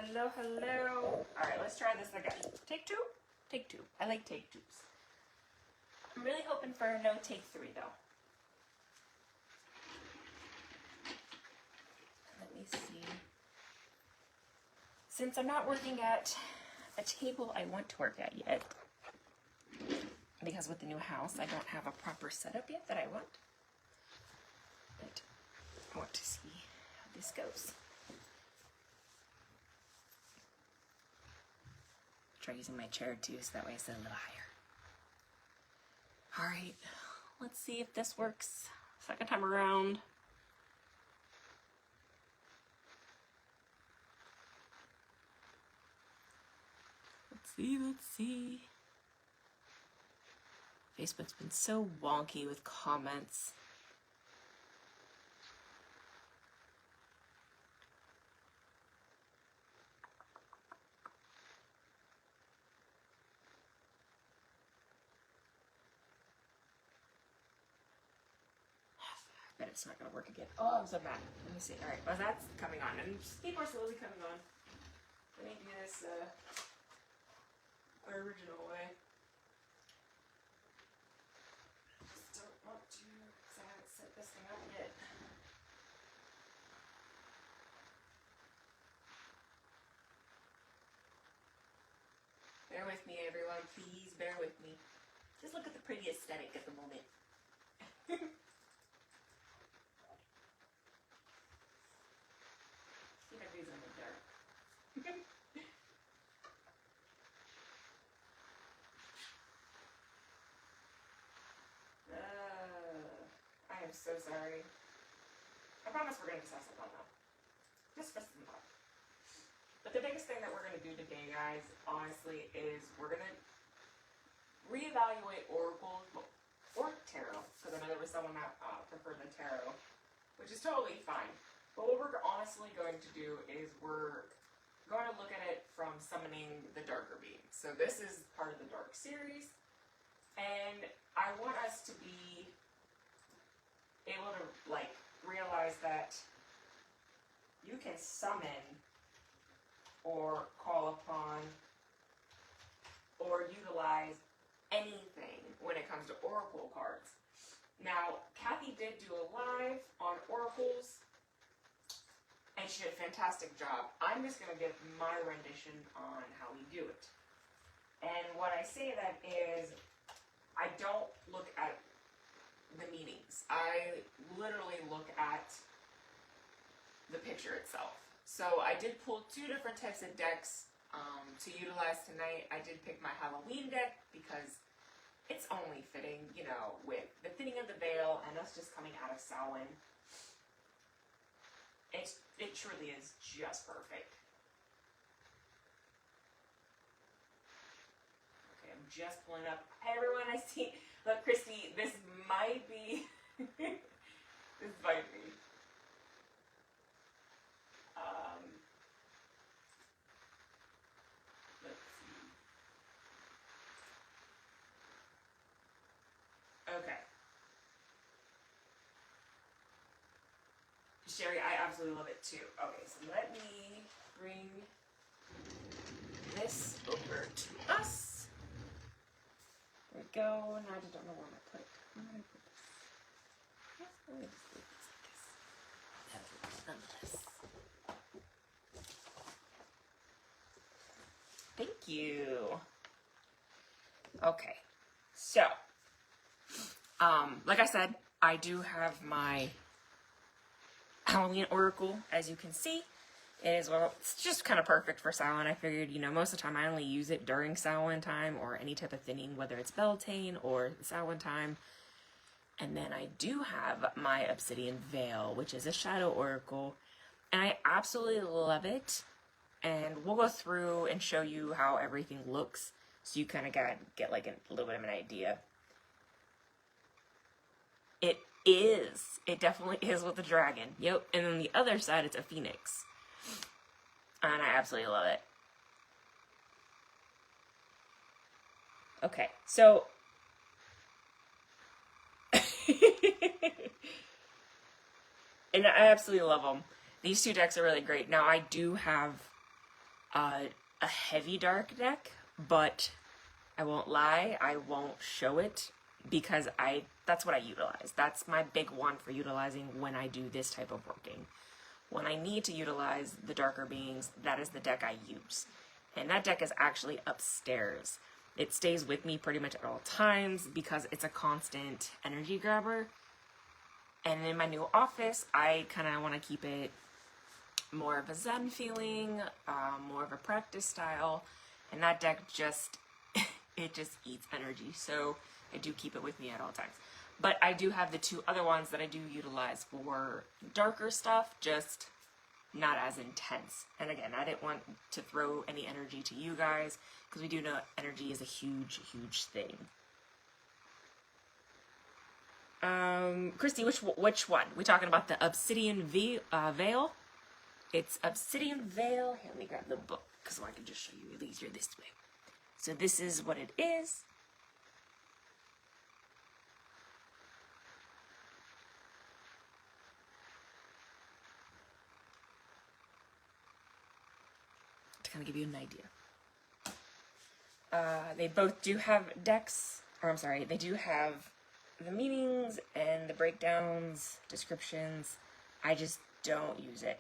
Hello, hello. Alright, let's try this again. Take two? Take two. I like take twos. I'm really hoping for no take three, though. Let me see. Since I'm not working at a table I want to work at yet, because with the new house, I don't have a proper setup yet that I want. But I want to see how this goes. Try using my chair too, so that way I sit a little higher. Alright, let's see if this works. Second time around. Let's see. Facebook's been so wonky with comments. I bet it's not gonna work again. Oh, I'm so mad. Let me see. Alright, well that's coming on. And people are slowly coming on. Let me do this our original way. I just don't want to, because I haven't set this thing up yet. Bear with me, everyone. Please bear with me. Just look at the pretty aesthetic at the moment. See if I do something dark. I am so sorry. I promise we're going to discuss it on that. Just for some thought. But the biggest thing that we're going to do today, guys, honestly, is we're going to reevaluate Oracle or Tarot, because I know there was someone that preferred the Tarot, which is totally fine. But what we're honestly going to do is we're going to look at it from summoning the darker beings. So this is part of the Dark series, and I want us to be able to realize that you can summon or call upon or utilize anything when it comes to Oracle cards. Now, Kathy did do a live on Oracles, and she did a fantastic job. I'm just going to give my rendition on how we do it. And what I say that is, I don't look at the meanings. I literally look at the picture itself. So I did pull two different types of decks to utilize tonight. I did pick my Halloween deck because it's only fitting, you know, with the thinning of the veil and us just coming out of Samhain. It truly is just perfect. Okay, I'm just pulling up. Hey everyone, I see. Look, Christy, this might be. This might be. Let's see. Okay. Sherry, I absolutely love it too. Okay, so let me bring this over to us. There we go. Now I just don't know where I'm going to put it. Where am I going to put this? Let me just leave this like this. Nonetheless. Thank you. Okay, so, like I said, I do have my Halloween Oracle, as you can see. It is, well, it's just kind of perfect for Samhain. I figured, you know, most of the time I only use it during Samhain time or any type of thinning, whether it's Beltane or Samhain time. And then I do have my Obsidian Veil, which is a Shadow Oracle, and I absolutely love it. And we'll go through and show you how everything looks, so you kind of get like a little bit of an idea. It is. It definitely is with the dragon. Yep. And then the other side, it's a phoenix. And I absolutely love it. Okay, so and I absolutely love them. These two decks are really great. Now, I do have a heavy dark deck, but I won't lie, I won't show it because that's what I utilize. That's my big one for utilizing when I do this type of working. When I need to utilize the darker beings, that is the deck I use. And that deck is actually upstairs. It stays with me pretty much at all times because it's a constant energy grabber. And in my new office, I kind of want to keep it more of a Zen feeling, more of a practice style. And that deck just, it just eats energy. So I do keep it with me at all times. But I do have the two other ones that I do utilize for darker stuff, just not as intense. And again, I didn't want to throw any energy to you guys, because we do know energy is a huge, huge thing. Christy, which one? We talking about the Obsidian Veil? It's Obsidian Veil. Here, let me grab the book, because I can just show you it easier this way. So this is what it is. Kind of give you an idea. They both do have decks, or I'm sorry, they do have the meanings and the breakdowns, descriptions. I just don't use it.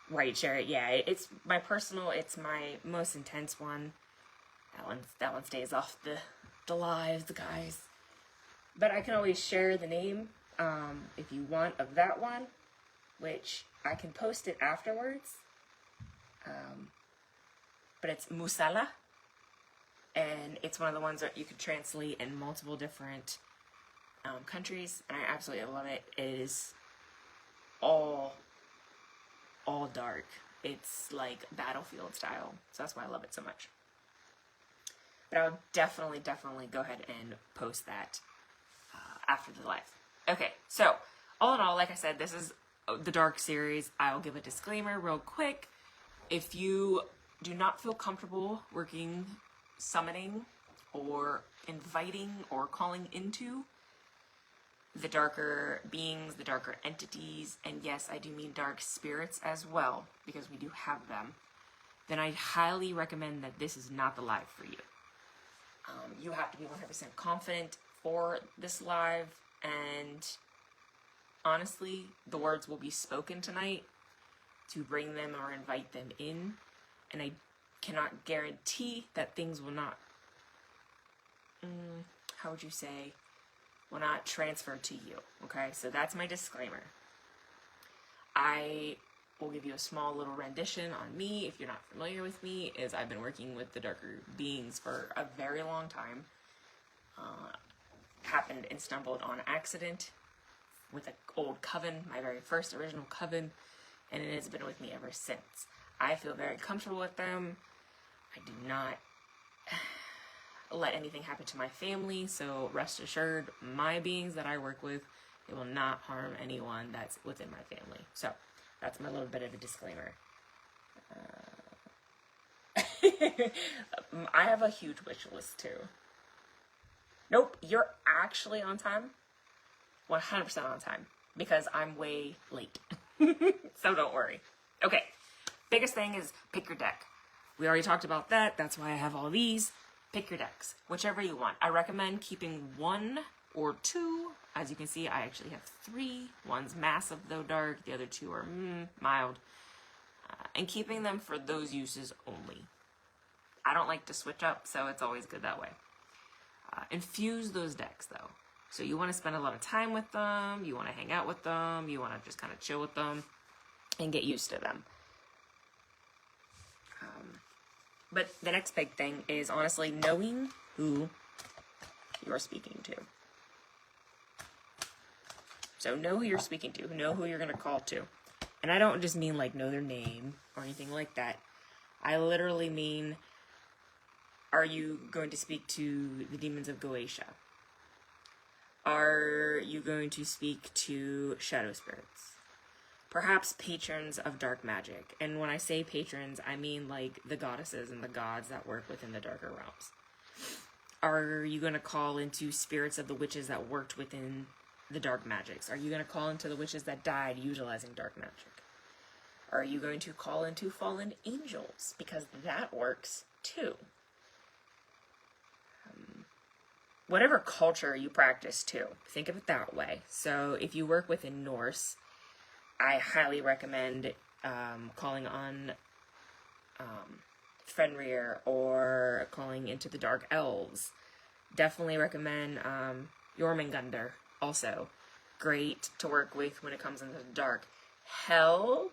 Right, Sherry, yeah, it's my personal, it's my most intense one. That one stays off the lives, guys. But I can always share the name, if you want, of that one, which I can post it afterwards. But it's Musala, and it's one of the ones that you could translate in multiple different countries, and I absolutely love it. It is all dark. It's like battlefield style, so that's why I love it so much. But I'll definitely go ahead and post that after the live. Okay, so all in all, like I said, this is the Dark series. I'll give a disclaimer real quick. If you do not feel comfortable working, summoning, or inviting, or calling into the darker beings, the darker entities, and yes, I do mean dark spirits as well, because we do have them, then I highly recommend that this is not the live for you. You have to be 100% confident for this live, and honestly, the words will be spoken tonight to bring them or invite them in, and I cannot guarantee that things will not, how would you say, will not transfer to you, okay? So that's my disclaimer. I will give you a small little rendition on me. If you're not familiar with me, is I've been working with the darker beings for a very long time. Happened and stumbled on accident with an old coven, my very first original coven, and it has been with me ever since. I feel very comfortable with them. I do not let anything happen to my family, so rest assured, my beings that I work with, they will not harm anyone that's within my family. So that's my little bit of a disclaimer. I have a huge wish list too. Nope, you're actually on time. 100% on time, because I'm way late. So don't worry. Okay, biggest thing is pick your deck. We already talked about that. That's why I have all these. Pick your decks, whichever you want. I recommend keeping one or two. As you can see, I actually have three. One's massive, though dark. The other two are mild. And keeping them for those uses only. I don't like to switch up, so it's always good that way. Infuse those decks, though. So you want to spend a lot of time with them, you want to hang out with them, you want to just kind of chill with them, and get used to them. But the next big thing is honestly knowing who you're speaking to. So know who you're speaking to, know who you're going to call to. And I don't just mean like know their name or anything like that. I literally mean, are you going to speak to the demons of Goetia? Are you going to speak to shadow spirits? Perhaps patrons of dark magic. And when I say patrons, I mean like the goddesses and the gods that work within the darker realms. Are you going to call into spirits of the witches that worked within the dark magics? Are you going to call into the witches that died utilizing dark magic? Are you going to call into fallen angels? Because that works too. Whatever culture you practice too, think of it that way. So if you work within Norse, I highly recommend calling on Fenrir or calling into the Dark Elves. Definitely recommend Jormungandr also. Great to work with when it comes into the dark. Hell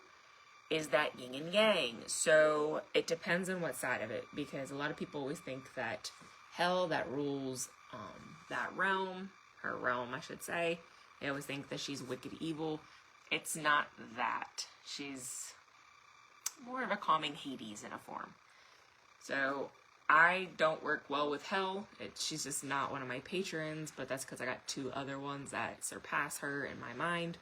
is that yin and yang. So it depends on what side of it, because a lot of people always think that Hell, that rules that realm, her realm I should say, they always think that she's wicked evil. It's not that. She's more of a calming Hades in a form. So I don't work well with Hell. She's just not one of my patrons, but that's because I got 2 other ones that surpass her in my mind.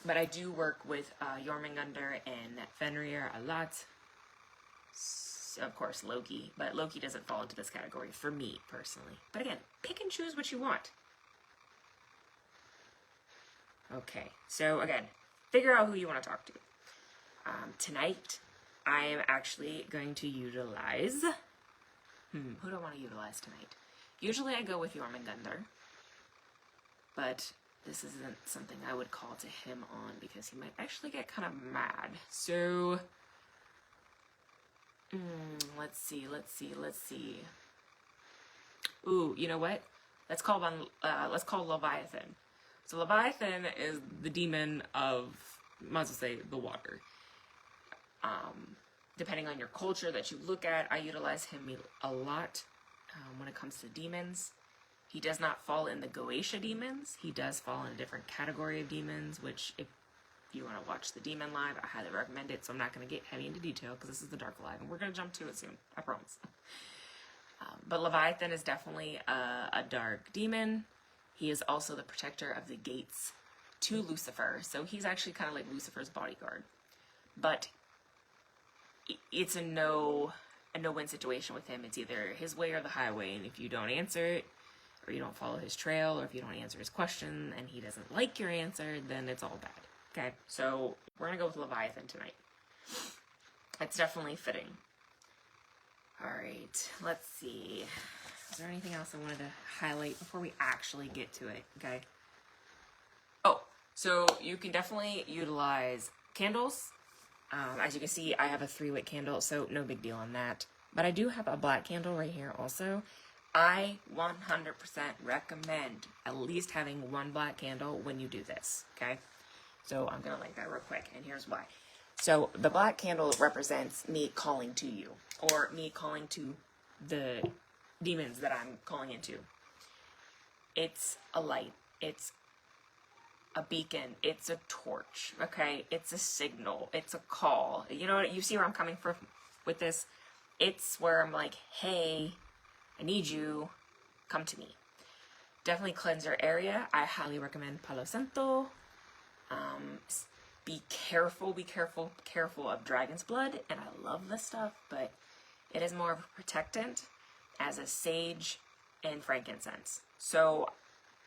But I do work with Jormungandr and Fenrir a lot. Of course, Loki, but Loki doesn't fall into this category for me personally. But again, pick and choose what you want. Okay, so again, figure out who you want to talk to. Tonight, I am actually going to utilize... who do I want to utilize tonight? Usually I go with Jormungandr, but this isn't something I would call to him on because he might actually get kind of mad. So... let's see. Ooh, you know what? Let's call Leviathan. So Leviathan is the demon of, might as well say, the water. Depending on your culture that you look at, I utilize him a lot when it comes to demons. He does not fall in the Goetia demons. He does fall in a different category of demons, which if you want to watch the Demon Live, I highly recommend it. So I'm not going to get heavy into detail because this is the Dark Live, and we're going to jump to it soon. I promise. But Leviathan is definitely a dark demon. He is also the protector of the gates to Lucifer. So he's actually kind of like Lucifer's bodyguard. But it's a no-win situation with him. It's either his way or the highway. And if you don't answer it, or you don't follow his trail, or if you don't answer his question and he doesn't like your answer, then it's all bad. Okay, so we're going to go with Leviathan tonight. It's definitely fitting. Alright, let's see. Is there anything else I wanted to highlight before we actually get to it? Okay. Oh, so you can definitely utilize candles. As you can see, I have a 3-wick candle, so no big deal on that. But I do have a black candle right here also. I 100% recommend at least having 1 black candle when you do this, okay? So I'm going to link that real quick, and here's why. So the black candle represents me calling to you, or me calling to the demons that I'm calling into. It's a light. It's a beacon. It's a torch, okay? It's a signal. It's a call. You know what? You see where I'm coming from with this? It's where I'm like, hey, I need you. Come to me. Definitely cleanse your area. I highly recommend Palo Santo. Be careful of dragon's blood, and I love this stuff, but it is more of a protectant as a sage and frankincense. So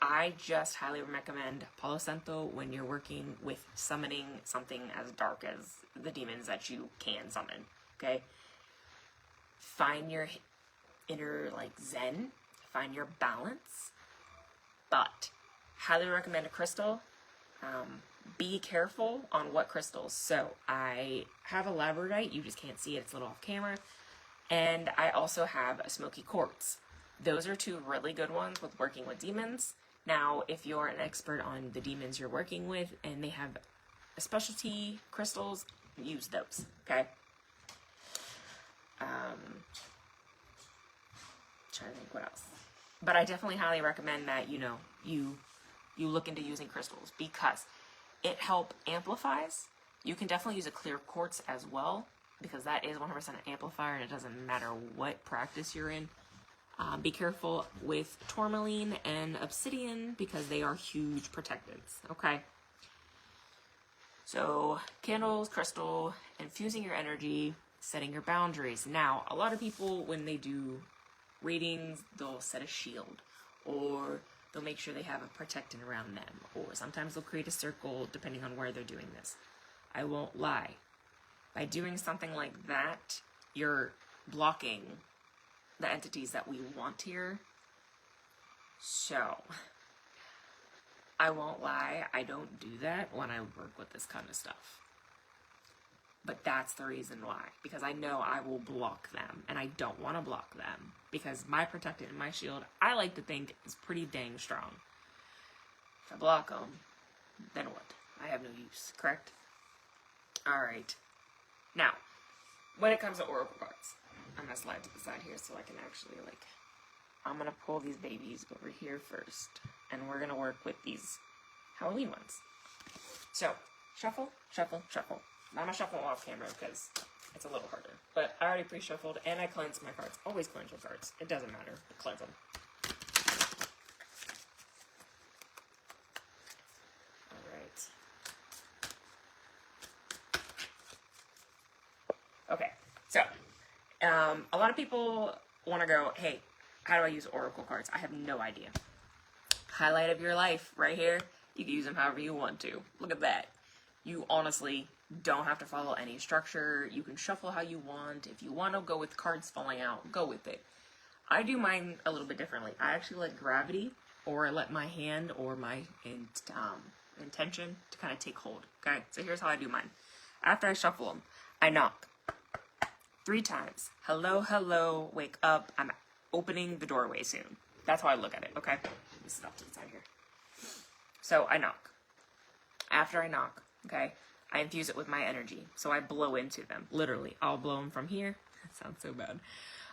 I just highly recommend Palo Santo when you're working with summoning something as dark as the demons that you can summon, okay? Find your inner, zen, find your balance, but highly recommend a crystal. Be careful on what crystals. So I have a labradorite. You just can't see it. It's a little off camera. And I also have a smoky quartz. Those are 2 really good ones with working with demons. Now, if you're an expert on the demons you're working with and they have a specialty crystals, use those, okay? Trying to think what else. But I definitely highly recommend that, you look into using crystals because it amplifies. You can definitely use a clear quartz as well because that is 100% an amplifier and it doesn't matter what practice you're in. Be careful with tourmaline and obsidian because they are huge protectants, okay? So candles, crystal, infusing your energy, setting your boundaries. Now, a lot of people, when they do readings, they'll set a shield or they'll make sure they have a protectant around them, or sometimes they'll create a circle depending on where they're doing this. I won't lie. By doing something like that, you're blocking the entities that we want here. So, I won't lie, I don't do that when I work with this kind of stuff. But that's the reason why. Because I know I will block them, and I don't want to block them. Because my protected and my shield, I like to think, is pretty dang strong. If I block them, then what? I have no use, correct? Alright. Now, when it comes to oracle cards, I'm going to slide to the side here so I can actually, I'm going to pull these babies over here first. And we're going to work with these Halloween ones. So, shuffle, shuffle, shuffle. Now I'm going to shuffle off camera because it's a little harder. But I already pre-shuffled and I cleansed my cards. Always cleanse your cards. It doesn't matter. Cleanse them. Alright. Okay, so, a lot of people want to go, hey, how do I use oracle cards? I have no idea. Highlight of your life, right here. You can use them however you want to. Look at that. You honestly don't have to follow any structure. You can shuffle how you want. If you want to go with cards falling out, go with it. I do mine a little bit differently. I actually let gravity, or I let my hand or my intention to kind of take hold. Okay, so here's how I do mine. After I shuffle them, I knock 3 times. Hello, hello, wake up. I'm opening the doorway soon. That's how I look at it, okay? This is off to the side here. So I knock. After I knock, okay, I infuse it with my energy. So I blow into them. Literally, I'll blow them from here. That sounds so bad.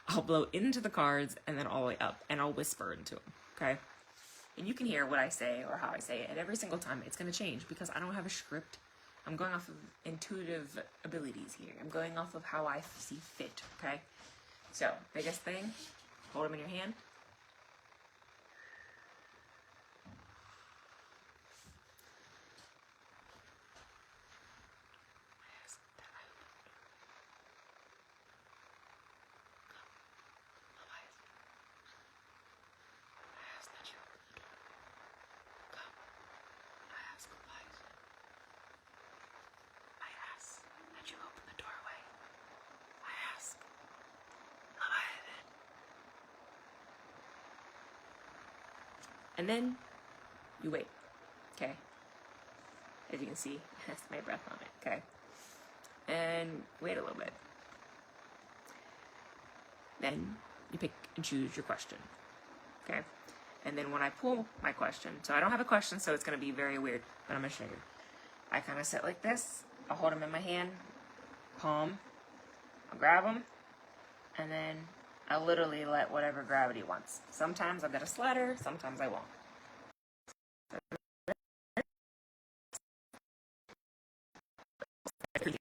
I'll blow into the cards and then all the way up. And I'll whisper into them, okay? And you can hear what I say or how I say it. And every single time it's going to change because I don't have a script. I'm going off of intuitive abilities here. I'm going off of how I see fit, okay? So, biggest thing, hold them in your hand. And then you wait, okay? As you can see, that's my breath on it, okay? And wait a little bit. Then you pick and choose your question, okay? And then when I pull my question, so I don't have a question, so it's gonna be very weird, but I'm gonna show you. I kind of sit like this. I'll hold them in my hand, palm. I'll grab them, and then I'll literally let whatever gravity wants. Sometimes I'll get a slider, sometimes I won't. And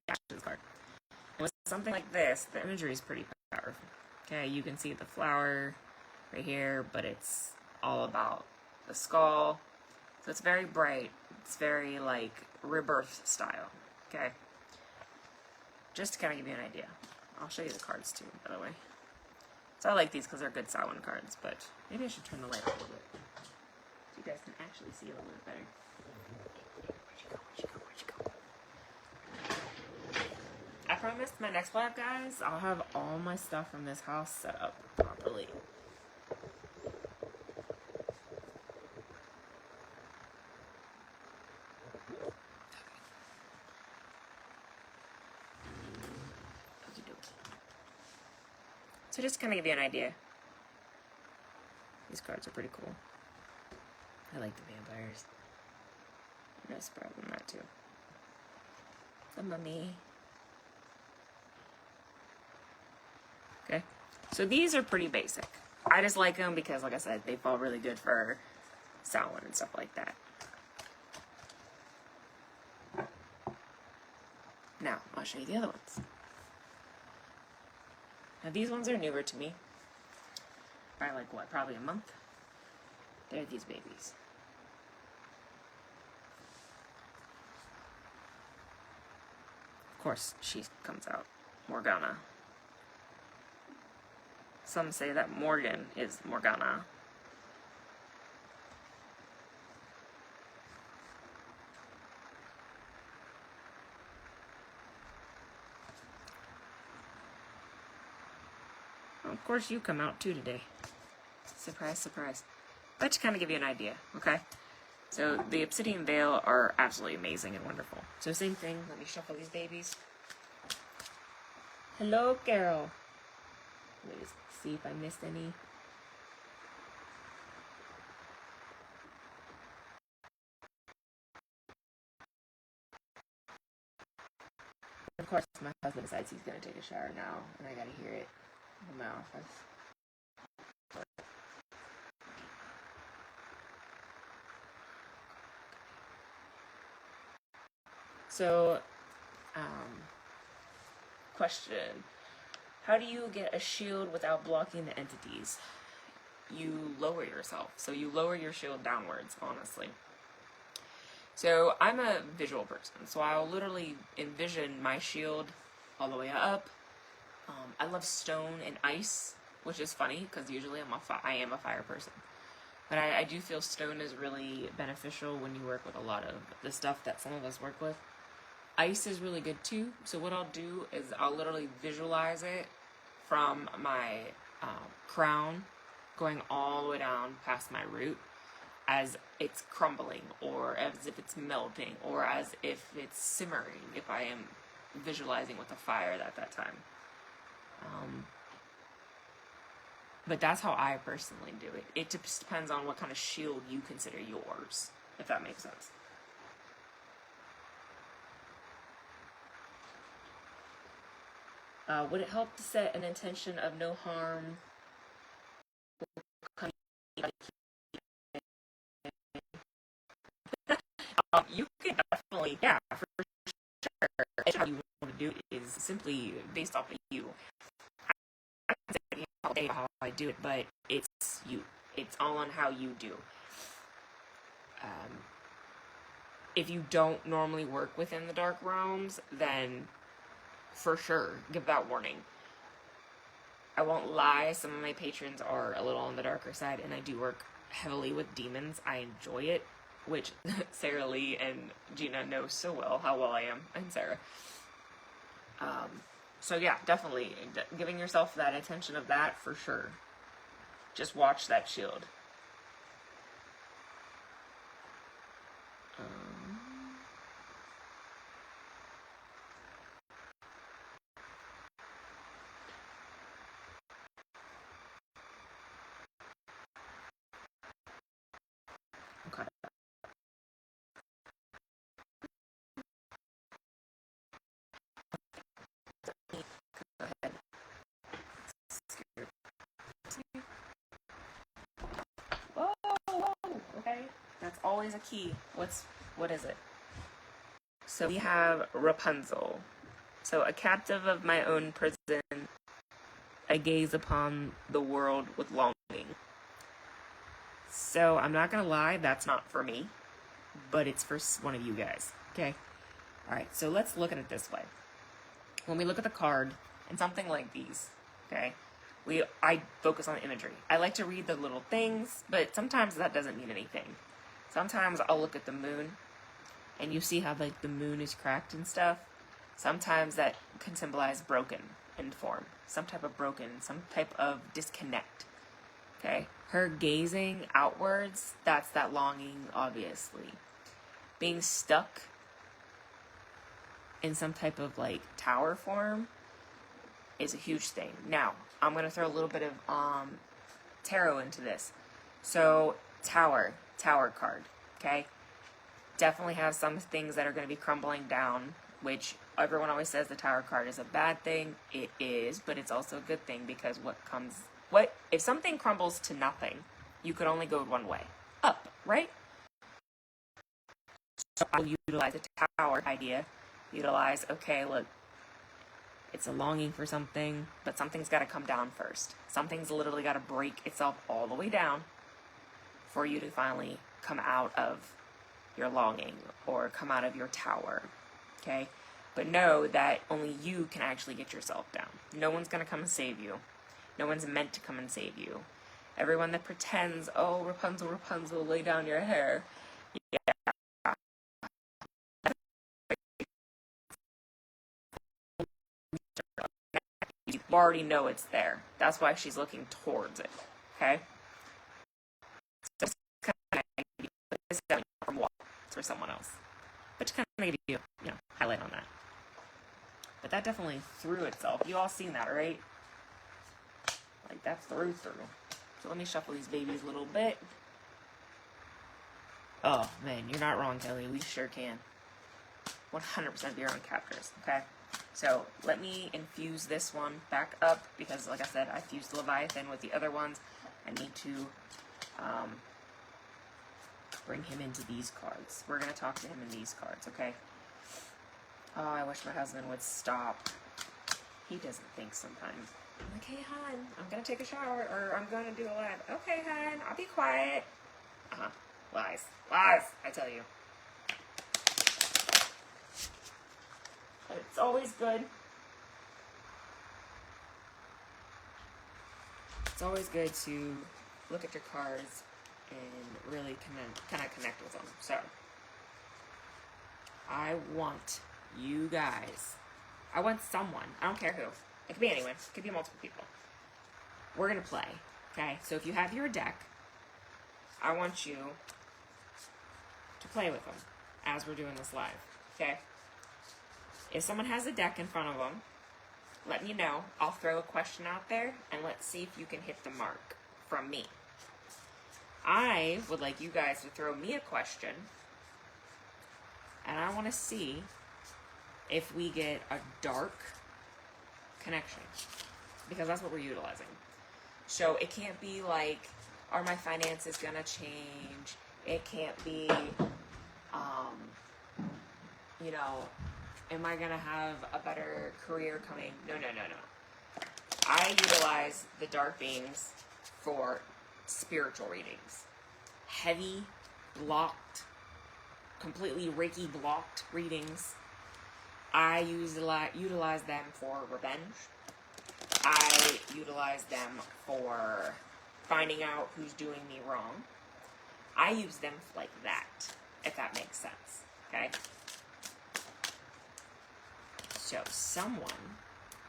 with something like this, the imagery is pretty powerful. Okay, you can see the flower right here, but it's all about the skull. So it's very bright. It's very like rebirth style. Okay. Just to kind of give you an idea. I'll show you the cards too, by the way. So I like these because they're good Samhain cards, but maybe I should turn the light up a little bit so you guys can actually see a little bit better. Where'd you go? I promise my next vlog, guys, I'll have all my stuff from this house set up properly. So just to kind of give you an idea, these cards are pretty cool. I like the vampires. No problem, that too. The mummy. Okay, so these are pretty basic. I just like them because, like I said, they fall really good for Samhain and stuff like that. Now, I'll show you the other ones. Now these ones are newer to me. By like what, probably a month? They're these babies. Of course, she comes out. Morgana. Some say that Morgan is Morgana. of course, you come out too today. Surprise, surprise. But to kind of give you an idea, okay? So the Obsidian Veil are absolutely amazing and wonderful. So same thing. Let me shuffle these babies. Hello, Carol. Let me just see if I missed any. Of course, my husband decides he's going to take a shower now, and I got to hear it in my office. So, question. How do you get a shield without blocking the entities? You lower yourself. So you lower your shield downwards, honestly. So I'm a visual person, so I'll literally envision my shield all the way up. I love stone and ice, which is funny because usually I am a fire person. But I do feel stone is really beneficial when you work with a lot of the stuff that some of us work with. Ice is really good too. So what I'll do is I'll literally visualize it from my crown going all the way down past my root as it's crumbling, or as if it's melting, or as if it's simmering, if I am visualizing with a fire at that time. But that's how I personally do it. It just depends on what kind of shield you consider yours, if that makes sense. Would it help to set an intention of no harm? You can definitely, yeah, for sure. How you want to do it is simply based off of you. I can say all day how I do it, but it's you. It's all on how you do. If you don't normally work within the dark realms, then for sure, give that warning. I won't lie, some of my patrons are a little on the darker side, and I do work heavily with demons. I enjoy it, which Sarah Lee and Gina know so well how well I am, and Sarah. So yeah, definitely giving yourself that attention of that for sure. Just watch that shield. Okay. Go ahead. Whoa, whoa, okay. That's always a key. What is it? So we have Rapunzel. So a captive of my own prison, I gaze upon the world with longing. So I'm not gonna lie, that's not for me, but it's for one of you guys. Okay. All right. So let's look at it this way. When we look at the card and something like these, okay, I focus on the imagery. I like to read the little things, but sometimes that doesn't mean anything. Sometimes I'll look at the moon, and you see how like the moon is cracked and stuff. Sometimes that can symbolize broken in form, some type of broken, some type of disconnect. Okay, her gazing outwards, that's that longing, obviously. Being stuck in some type of like tower form is a huge thing. Now, I'm going to throw a little bit of tarot into this. So, tower card, okay? Definitely have some things that are going to be crumbling down, which everyone always says the tower card is a bad thing. It is, but it's also a good thing because if something crumbles to nothing, you could only go one way, up, right? So I will utilize the tower idea. Utilize, okay, look, it's a longing for something, but something's got to come down first. Something's literally got to break itself all the way down for you to finally come out of your longing or come out of your tower, okay? But know that only you can actually get yourself down. No one's going to come and save you. No one's meant to come and save you. Everyone that pretends, oh, Rapunzel, Rapunzel, lay down your hair. Yeah. already know it's there. That's why she's looking towards it. Okay? So it's kind of put this down from what for someone else. But to kind of give you, highlight on that. But that definitely threw itself. You all seen that, right? Like, that through. So let me shuffle these babies a little bit. Oh, man, you're not wrong, Kelly. We sure can. 100% be our own captors, okay? So let me infuse this one back up because, like I said, I fused Leviathan with the other ones. I need to bring him into these cards. We're going to talk to him in these cards, okay? Oh, I wish my husband would stop. He doesn't think sometimes. I'm like, hey, hon, I'm going to take a shower, or I'm going to do a live. Okay, hon, I'll be quiet. Lies. Lies, I tell you. But it's always good. It's always good to look at your cards and really kind of connect with them. So, I want you guys. I want someone. I don't care who. It could be anyone. It could be multiple people. We're going to play. Okay? So if you have your deck, I want you to play with them as we're doing this live. Okay? If someone has a deck in front of them, let me know. I'll throw a question out there and let's see if you can hit the mark from me. I would like you guys to throw me a question, and I want to see if we get a dark connection, because that's what we're utilizing. So it can't be like, are my finances gonna change? It can't be, am I gonna have a better career coming? No. I utilize the dark beings for spiritual readings. Heavy, blocked, completely Reiki blocked readings. I utilize them for revenge. I utilize them for finding out who's doing me wrong. I use them like that, if that makes sense. Okay? So,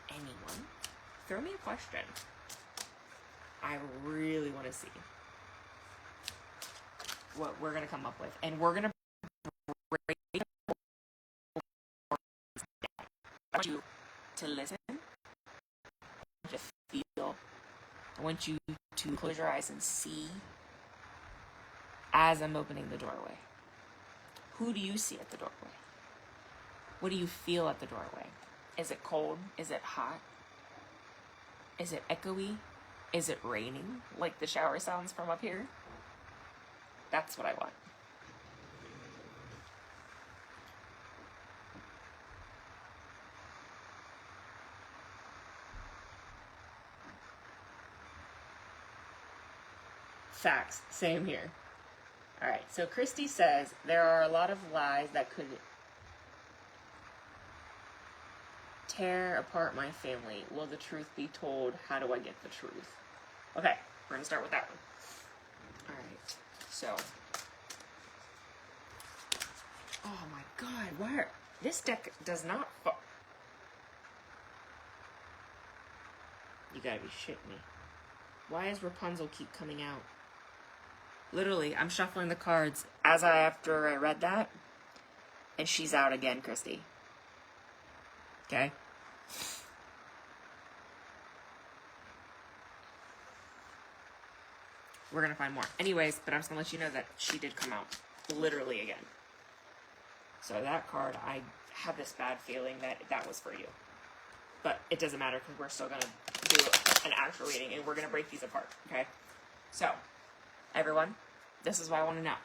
anyone, throw me a question. I really want to see what we're going to come up with. And we're going to break. I want you to listen, to feel. I want you to close your eyes and see as I'm opening the doorway. Who do you see at the doorway? What do you feel at the doorway? Is it cold? Is it hot? Is it echoey? Is it raining like the shower sounds from up here? That's what I want. Facts. Same here. Alright, so Christy says, there are a lot of lies that could tear apart my family. Will the truth be told? How do I get the truth? Okay, we're going to start with that one. Alright, so. Oh my god, this deck does not You gotta be shitting me. Why does Rapunzel keep coming out? Literally, I'm shuffling the cards after I read that, and she's out again, Christy. Okay? We're gonna find more. Anyways, but I'm just gonna let you know that she did come out. Literally again. So that card, I have this bad feeling that was for you. But it doesn't matter because we're still gonna do an actual reading and we're gonna break these apart, okay? So, everyone, this is what I want to know.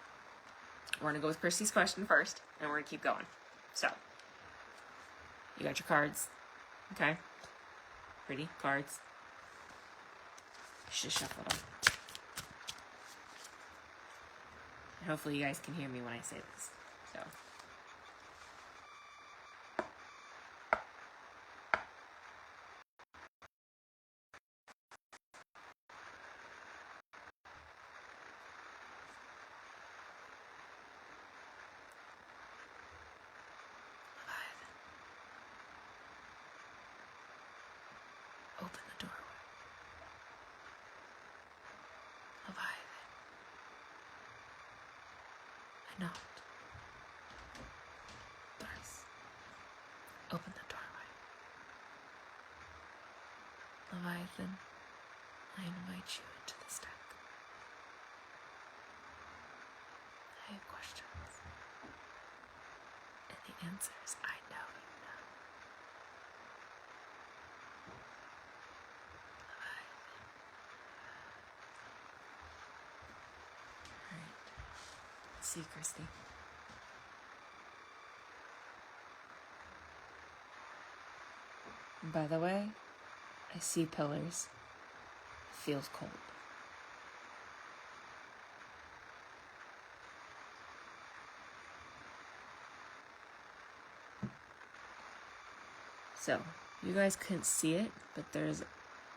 We're gonna go with Christy's question first, and we're gonna keep going. So, you got your cards, okay? Pretty cards. You should shuffle them. And hopefully you guys can hear me when I say this. So. Open not. Thrice. Open the doorway. Leviathan, I invite you into this deck. I have questions. And the answers I know you know. Leviathan. Alright. See, Christy. By the way, I see pillars. It feels cold. So, you guys couldn't see it, but there's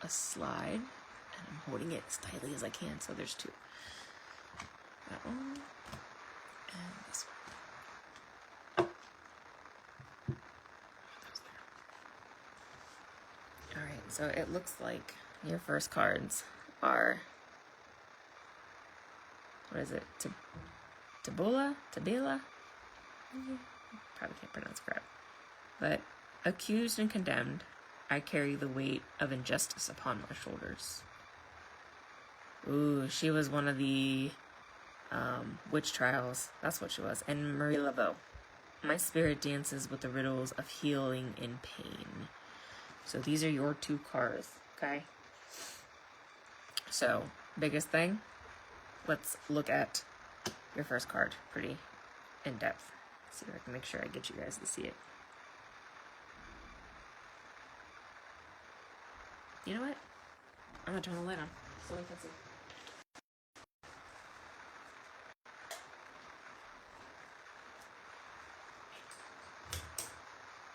a slide, and I'm holding it as tightly as I can, so there's two. That one, and this one. Alright, so it looks like your first cards are, what is it, Tabula? Probably can't pronounce it correct. But accused and condemned, I carry the weight of injustice upon my shoulders. Ooh, she was one of the witch trials. That's what she was. And Marie Laveau. My spirit dances with the riddles of healing in pain. So these are your two cards, okay? So, biggest thing, let's look at your first card pretty in depth. See if I can make sure I get you guys to see it. You know what? I'm gonna turn the light on so we can see.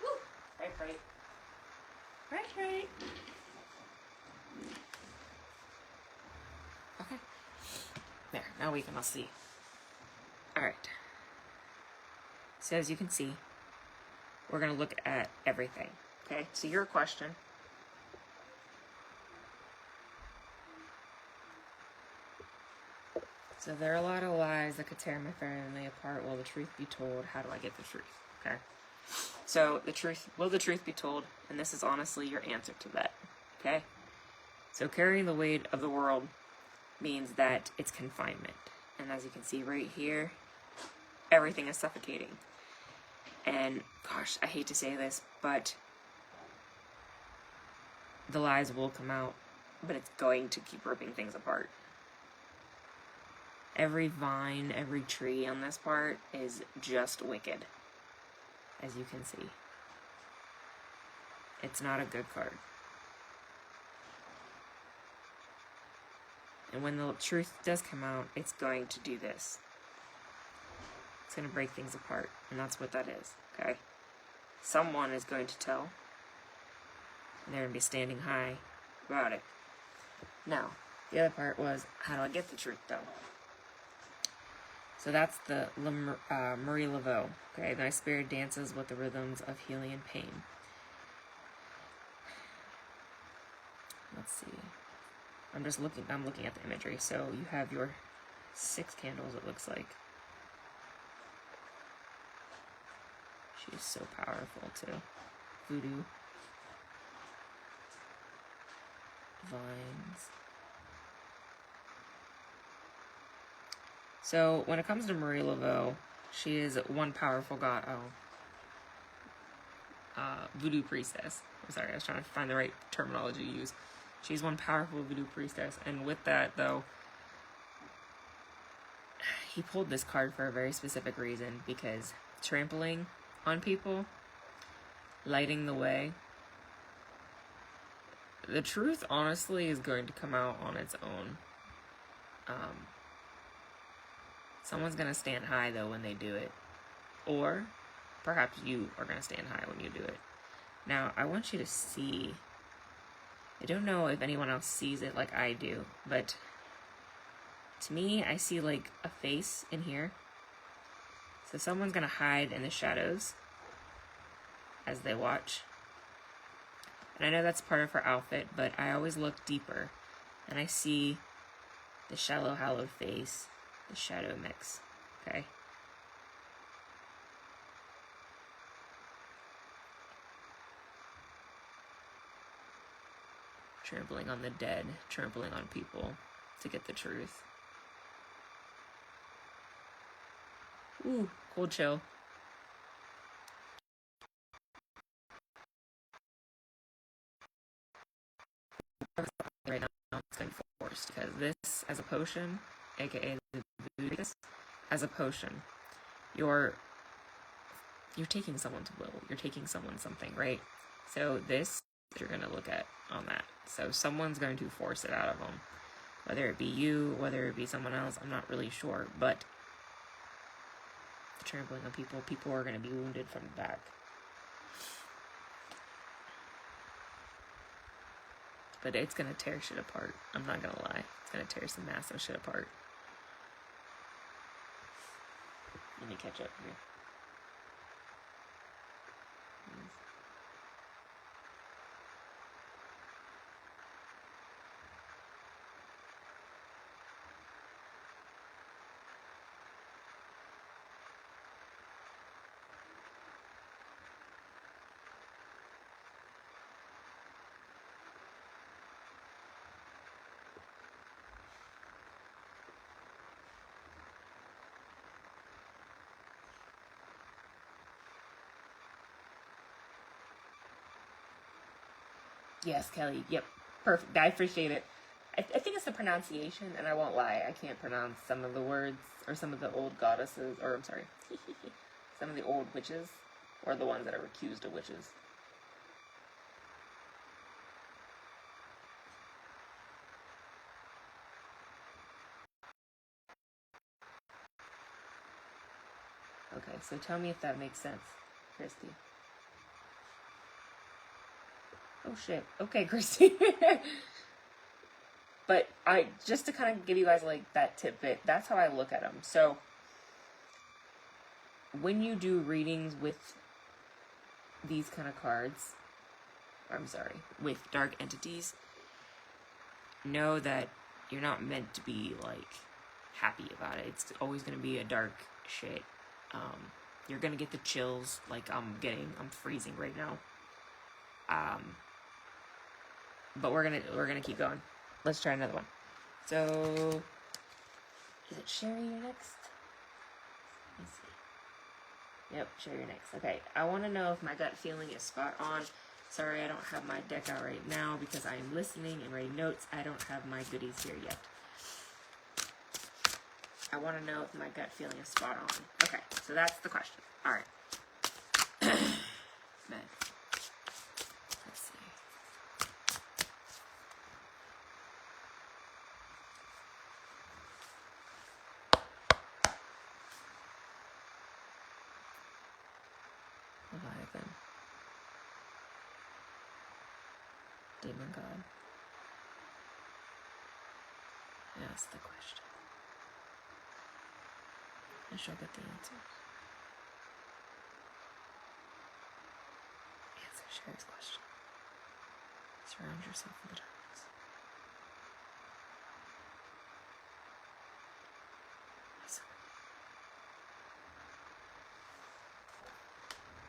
Woo! Right. Okay. There, now we can all see. Alright. So as you can see, we're gonna look at everything. Okay, so your question. So there are a lot of lies that could tear my family apart. Will the truth be told? How do I get the truth? Okay. So will the truth be told? And this is honestly your answer to that. Okay. So carrying the weight of the world means that it's confinement. And as you can see right here, everything is suffocating. And gosh, I hate to say this, but the lies will come out, but it's going to keep ripping things apart. Every vine, every tree on this part is just wicked, as you can see. It's not a good card. And when the truth does come out, it's going to do this. It's going to break things apart, and that's what that is, okay? Someone is going to tell, and they're going to be standing high about it. Now, the other part was, how do I get the truth, though? So that's the Marie Laveau. Okay, my spirit dances with the rhythms of healing and pain. Let's see. I'm looking at the imagery. So you have your 6 candles, it looks like. She's so powerful too. Voodoo. Vines. So, when it comes to Marie Laveau, she is one powerful voodoo priestess. I'm sorry, I was trying to find the right terminology to use. She's one powerful voodoo priestess, and with that, though, he pulled this card for a very specific reason, because trampling on people, lighting the way, the truth, honestly, is going to come out on its own. Someone's going to stand high, though, when they do it. Or, perhaps you are going to stand high when you do it. Now, I want you to see. I don't know if anyone else sees it like I do, but to me, I see, like, a face in here. So someone's going to hide in the shadows as they watch. And I know that's part of her outfit, but I always look deeper. And I see the shallow, hollowed face. The shadow mix, okay? trampling on the dead, trampling on people to get the truth. Ooh, cold chill. Right now it's getting forced because this, as a potion, aka the Vegas, as a potion, you're taking someone's will, you're taking someone something, right? So this you're going to look at on that. So someone's going to force it out of them, whether it be you, whether it be someone else, I'm not really sure, but the trampling of people are going to be wounded from the back. But it's going to tear shit apart. I'm not going to lie. It's going to tear some massive shit apart. Let me catch up here. Yes, Kelly. Yep. Perfect. I appreciate it. I think it's the pronunciation, and I won't lie. I can't pronounce some of the words, or some of the old goddesses, or I'm sorry, some of the old witches, or the ones that are accused of witches. Okay, so tell me if that makes sense, Christy. Oh shit. Okay, Christy. But just to kind of give you guys like that tidbit, that's how I look at them. So when you do readings with these kind of cards, with dark entities, know that you're not meant to be like happy about it. It's always going to be a dark shit. You're going to get the chills like I'm freezing right now. But we're gonna keep going. Let's try another one. So, is it Sherry you're next? Let's see. Yep, Sherry you're next. Okay, I want to know if my gut feeling is spot on. Sorry, I don't have my deck out right now because I am listening and writing notes. I don't have my goodies here yet. I want to know if my gut feeling is spot on. Okay, so that's the question. All right. Man. Let's see. Leviathan. Demon God. Ask the question. I shall get the answers. Answer Sherry's question. Surround yourself with the darkness. Listen.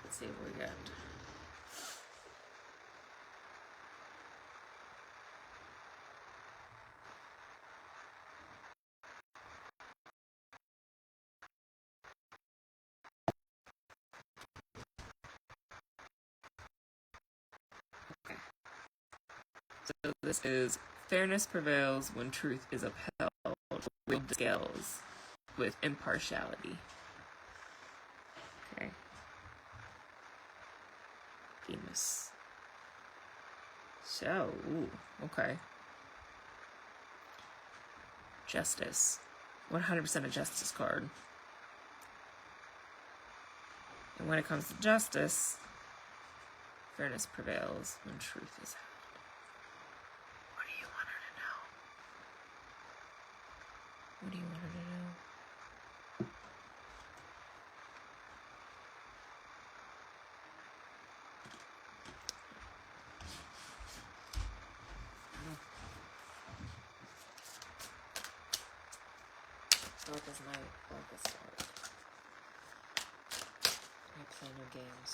Let's see what we got. So this is fairness prevails when truth is upheld. Wield the scales with impartiality. Okay. Venus. So, ooh, okay. Justice. 100% a justice card. And when it comes to justice, fairness prevails when truth is held. What do you want her to know? What do you want her to know? What does my focus start? I play no games.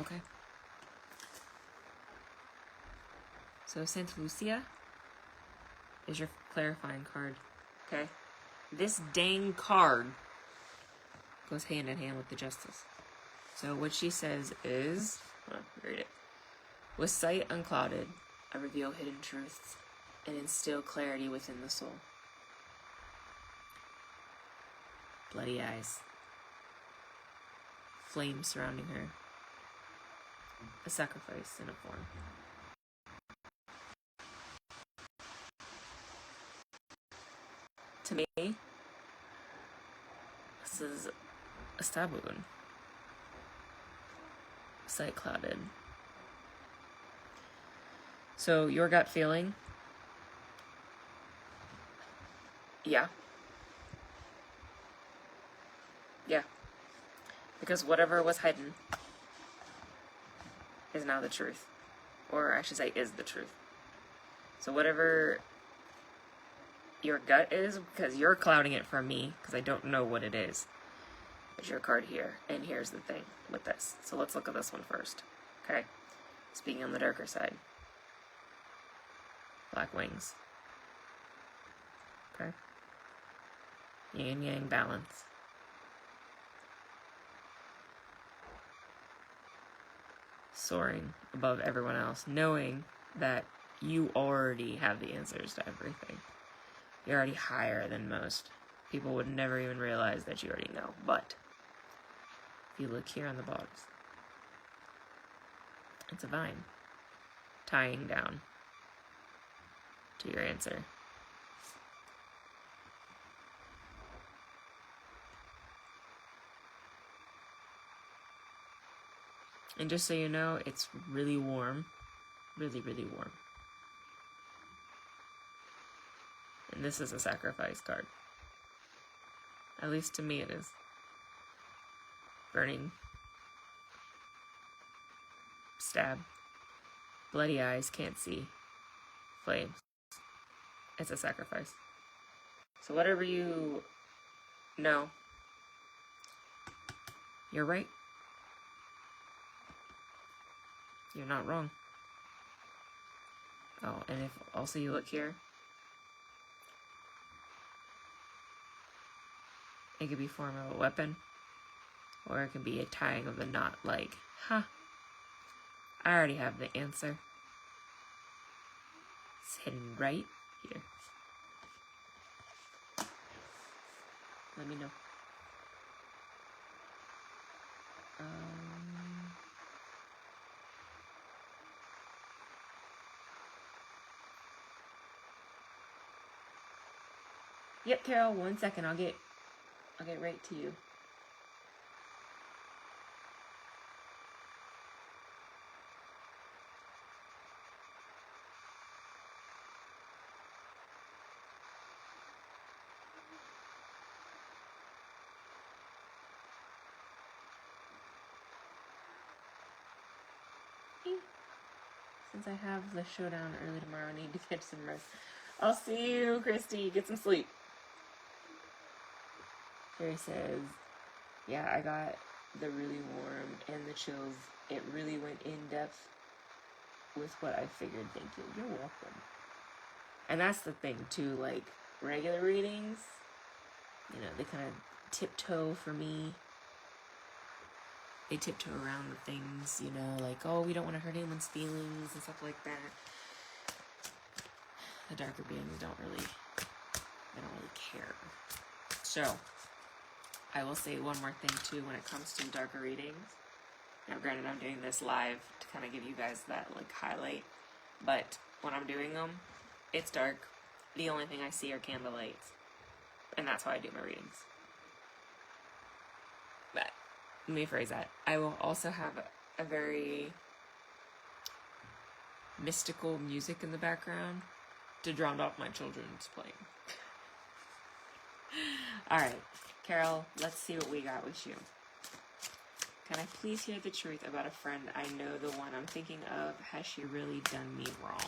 Okay. So Santa Lucia is your clarifying card. Okay. This dang card goes hand in hand with the Justice. So what she says is, hold on, read it. With sight unclouded, I reveal hidden truths and instill clarity within the soul. Bloody eyes. Flames surrounding her. A sacrifice in a form. To me, this is a stab wound. Sight clouded. So your gut feeling, yeah. Yeah. Because whatever was hidden is now the truth. Or I should say is the truth. So whatever your gut is, because you're clouding it for me, because I don't know what it is. There's your card here. And here's the thing with this. So let's look at this one first. Okay? Speaking on the darker side. Black wings. Okay? Yin yang balance. Soaring above everyone else, knowing that you already have the answers to everything. You're already higher than most. People would never even realize that you already know. But if you look here on the bottoms, it's a vine tying down to your answer. And just so you know, it's really warm. Really, really warm. And this is a sacrifice card. At least to me it is. Burning. Stab. Bloody eyes, can't see. Flames. It's a sacrifice. So whatever you know, you're right. You're not wrong. Oh, and if also you look here, it could be form of a weapon, or it could be a tying of the knot, like, huh, I already have the answer. It's hidden right here. Let me know. Yep, Carol, 1 second. I'll get right to you. Since I have the showdown early tomorrow, I need to get some rest. I'll see you, Christy. Get some sleep. Sherry says, yeah, I got the really warm and the chills. It really went in depth with what I figured. Thank you. You're welcome. And that's the thing, too. Like, regular readings, you know, they kind of tiptoe for me. They tiptoe around the things, you know, like, oh, we don't want to hurt anyone's feelings and stuff like that. The darker beings don't really care. So, I will say one more thing, too, when it comes to darker readings. Now, granted, I'm doing this live to kind of give you guys that, like, highlight. But when I'm doing them, it's dark. The only thing I see are candlelights. And that's how I do my readings. But, let me phrase that. I will also have a very mystical music in the background to drown out my children's playing. Alright, Carol, let's see what we got with you. Can I please hear the truth about a friend I know the one I'm thinking of? Has she really done me wrong?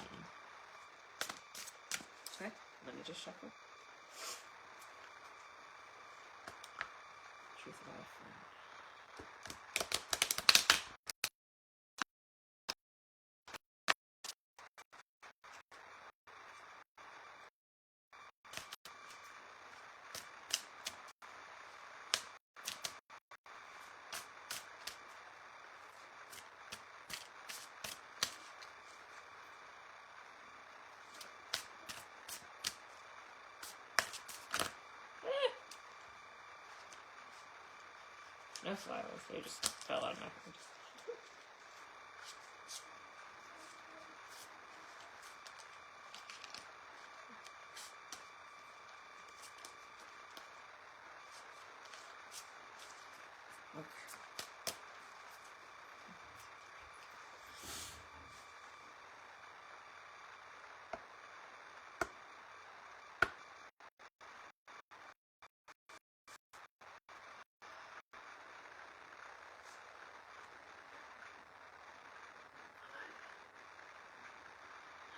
Okay, let me just shuffle. Truth about a friend. No files. They just fell out of my hand.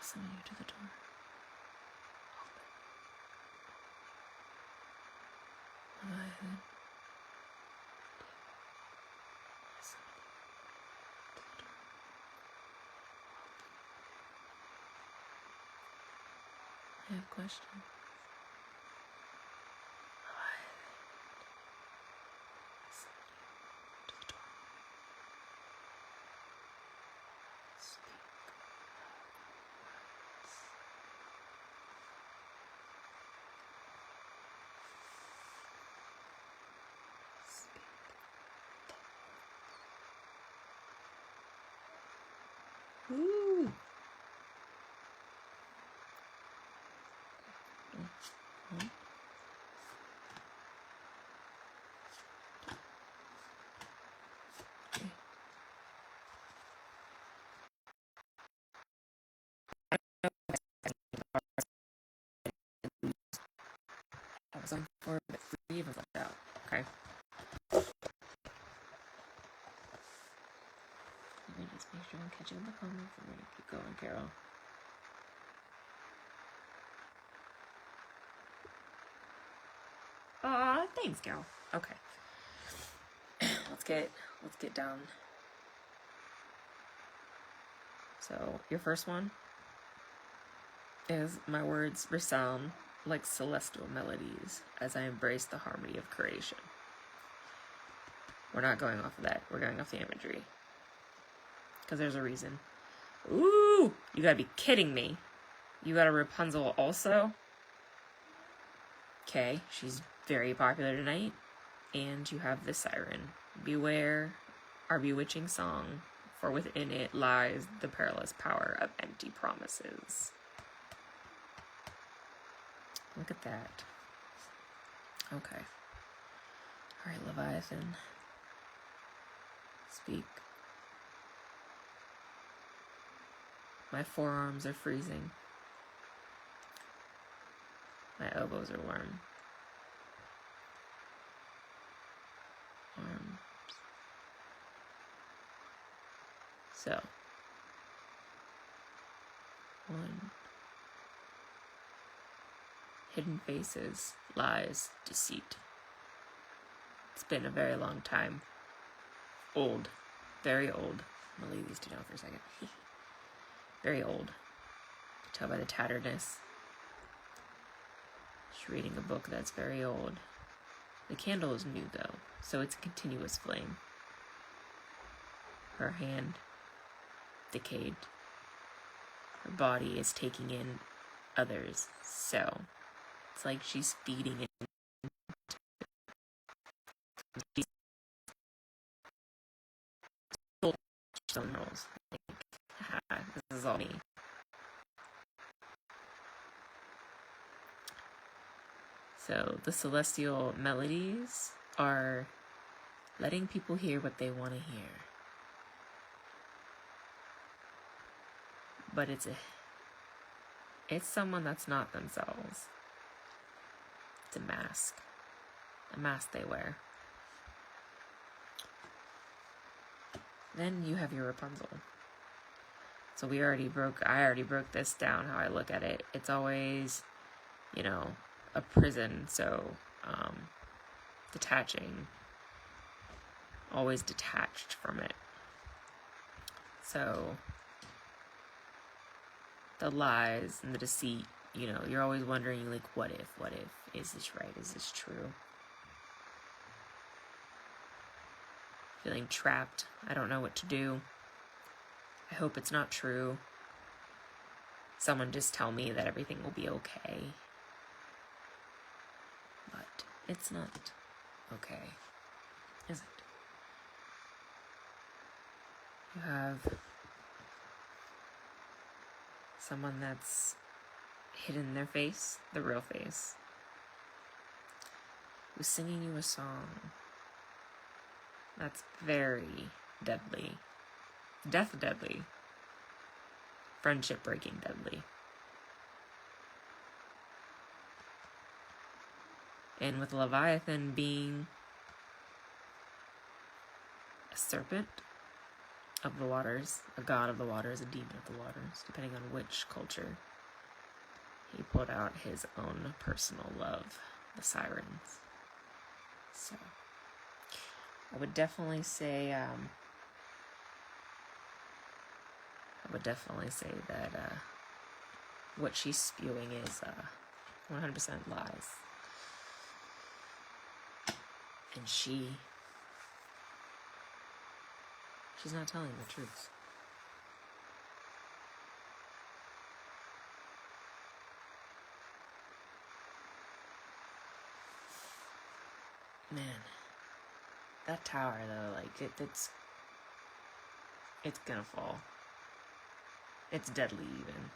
Summon you to the door. Leviathan. I have questions. Ooh. I was on 4, but 3 of them left out. Okay. Let me just make sure I'm catching the comments. I'm gonna keep going, Carol. Aw, thanks, Carol. Okay. Let's get down. So your first one is my words resound like celestial melodies as I embrace the harmony of creation. We're not going off of that. We're going off the imagery. Because there's a reason. Ooh! You gotta be kidding me. You got a Rapunzel also? Okay, she's very popular tonight. And you have the siren. Beware our bewitching song, for within it lies the perilous power of empty promises. Look at that. Okay. Alright, Leviathan. Speak. My forearms are freezing. My elbows are warm. Arms. So. 1. Hidden faces, lies, deceit. It's been a very long time. Old. Very old. I'm gonna leave these two down for a second. Very old. Tell by the tatteredness. She's reading a book that's very old. The candle is new though, so it's a continuous flame. Her hand, decayed. Her body is taking in others, so it's like she's feeding it. She's some rolls. This is all me. So the celestial melodies are letting people hear what they want to hear. But it's someone that's not themselves. It's a mask they wear. Then you have your Rapunzel. So I already broke this down, how I look at it. It's always, a prison, so detaching, always detached from it. So the lies and the deceit, you're always wondering, like, what if, is this right, is this true? Feeling trapped, I don't know what to do. I hope it's not true. Someone just tell me that everything will be okay. But it's not okay, is it? You have someone that's hidden their face, the real face, who's singing you a song that's very deadly. Death deadly. Friendship breaking deadly. And with Leviathan being a serpent of the waters, a god of the waters, a demon of the waters, depending on which culture, he pulled out his own personal love, the sirens. So, I would definitely say, that what she's spewing is 100% lies. And she's not telling the truth. Man, that tower though, like it's gonna fall. It's deadly even.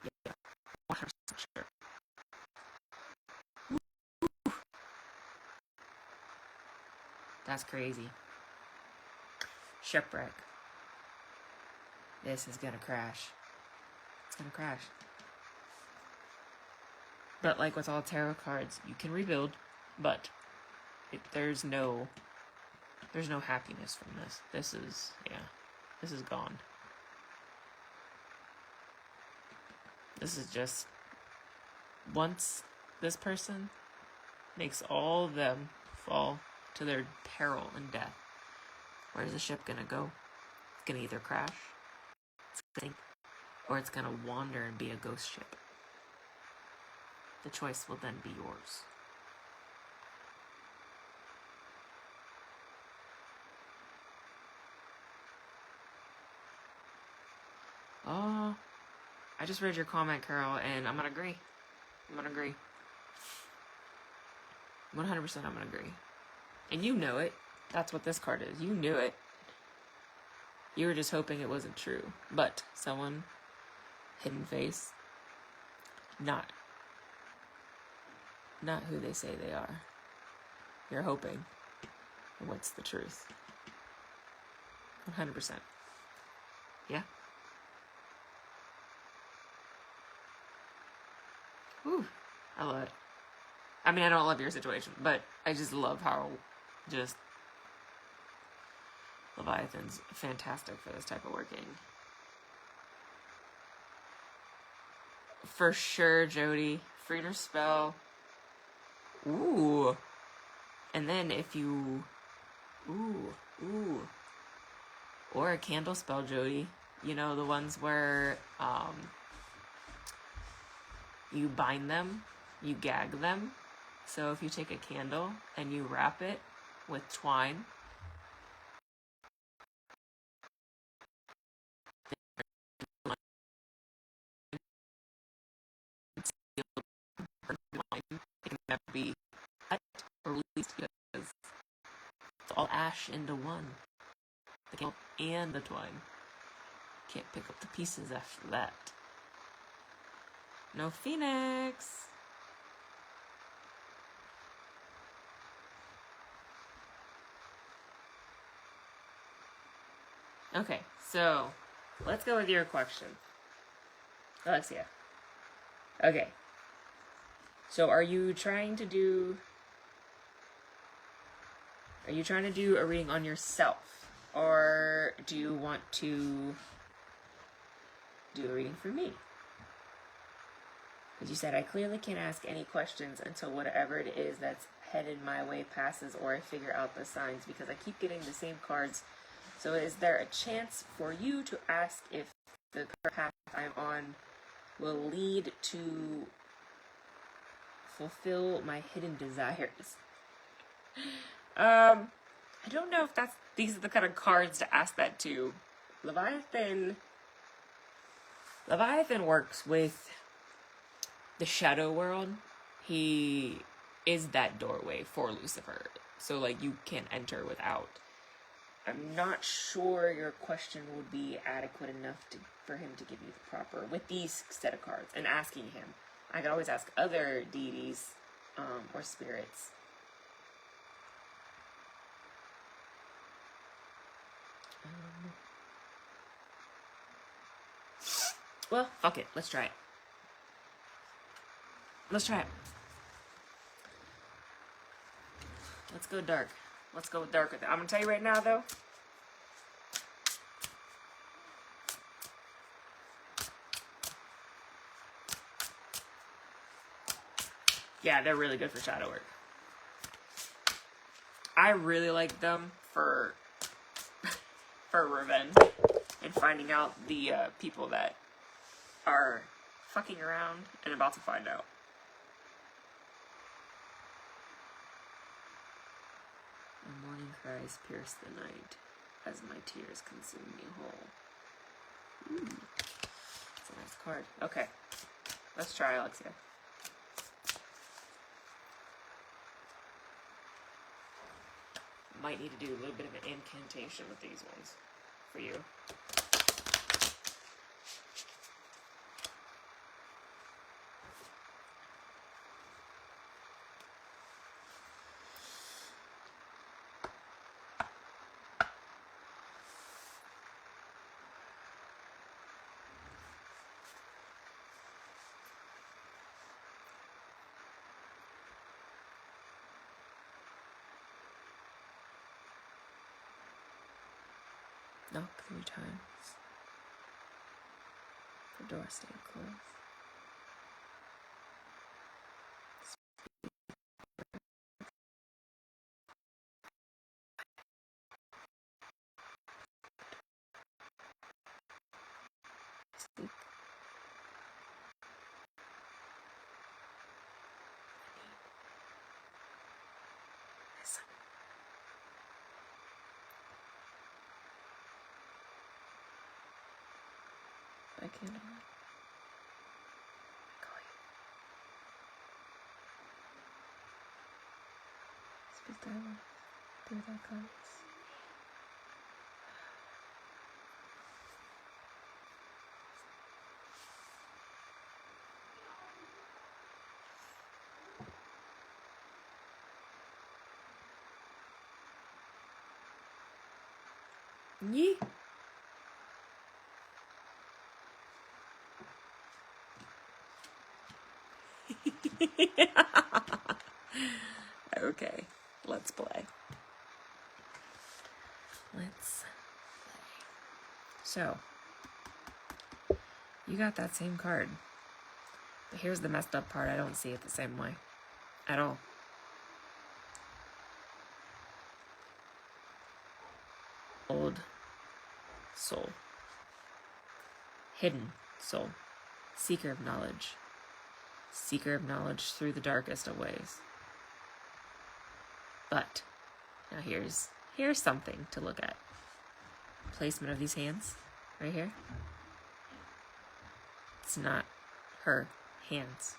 Yeah, 100% sure. That's crazy. Shipwreck. This is gonna crash. It's gonna crash. But like with all tarot cards, you can rebuild, but there's no happiness from this. This is gone. This is just, once this person makes all of them fall to their peril and death, where's the ship gonna go? It's gonna either crash, it's gonna sink, or it's gonna wander and be a ghost ship. The choice will then be yours. Oh, I just read your comment, Carol, and I'm gonna agree. 100% I'm gonna agree. And you know it. That's what this card is. You knew it. You were just hoping it wasn't true. But someone, hidden face, not who they say they are. You're hoping. And what's the truth? 100%. Yeah? Whew. I love it. I mean, I don't love your situation, but I just love how just Leviathan's fantastic for this type of working. For sure, Jody. Freeder spell. Ooh. And then if you... Ooh. Or a candle spell, Jody. You know, the ones where you bind them, you gag them. So if you take a candle and you wrap it with twine, it can never be cut or released because it's all ash into one. The candle and the twine. Can't pick up the pieces after that. No Phoenix! Okay, so let's go with your question, Alexia. Okay. So are you trying to do a reading on yourself? Or do you want to do a reading for me? Because you said, I clearly can't ask any questions until whatever it is that's headed my way passes or I figure out the signs because I keep getting the same cards. So is there a chance for you to ask if the path I'm on will lead to fulfill my hidden desires? I don't know if these are the kind of cards to ask that to. Leviathan works with the shadow world. He is that doorway for Lucifer. So, like, you can't enter without. I'm not sure your question would be adequate enough for him to give you the proper, with these set of cards, and asking him. I could always ask other deities, or spirits. Well, fuck it. Let's try it. Let's try it. Let's go dark. Let's go dark with it. I'm gonna tell you right now, though. Yeah, they're really good for shadow work. I really like them for revenge and finding out the people that are fucking around and about to find out. My morning cries pierce the night as my tears consume me whole. Ooh. That's a nice card. Okay. Let's try, Alexia. Might need to do a little bit of an incantation with these ones for you. Knock 3 times. The door stayed closed. Speak. Listen. By candlelight. I call you. Speak thy words through thy clouds. Yee. Okay, let's play. Let's play. So, you got that same card. But here's the messed up part. I don't see it the same way. At all. Old soul. Hidden soul. Seeker of knowledge. Seeker of knowledge through the darkest of ways. But, now here's something to look at. Placement of these hands, right here. It's not her hands.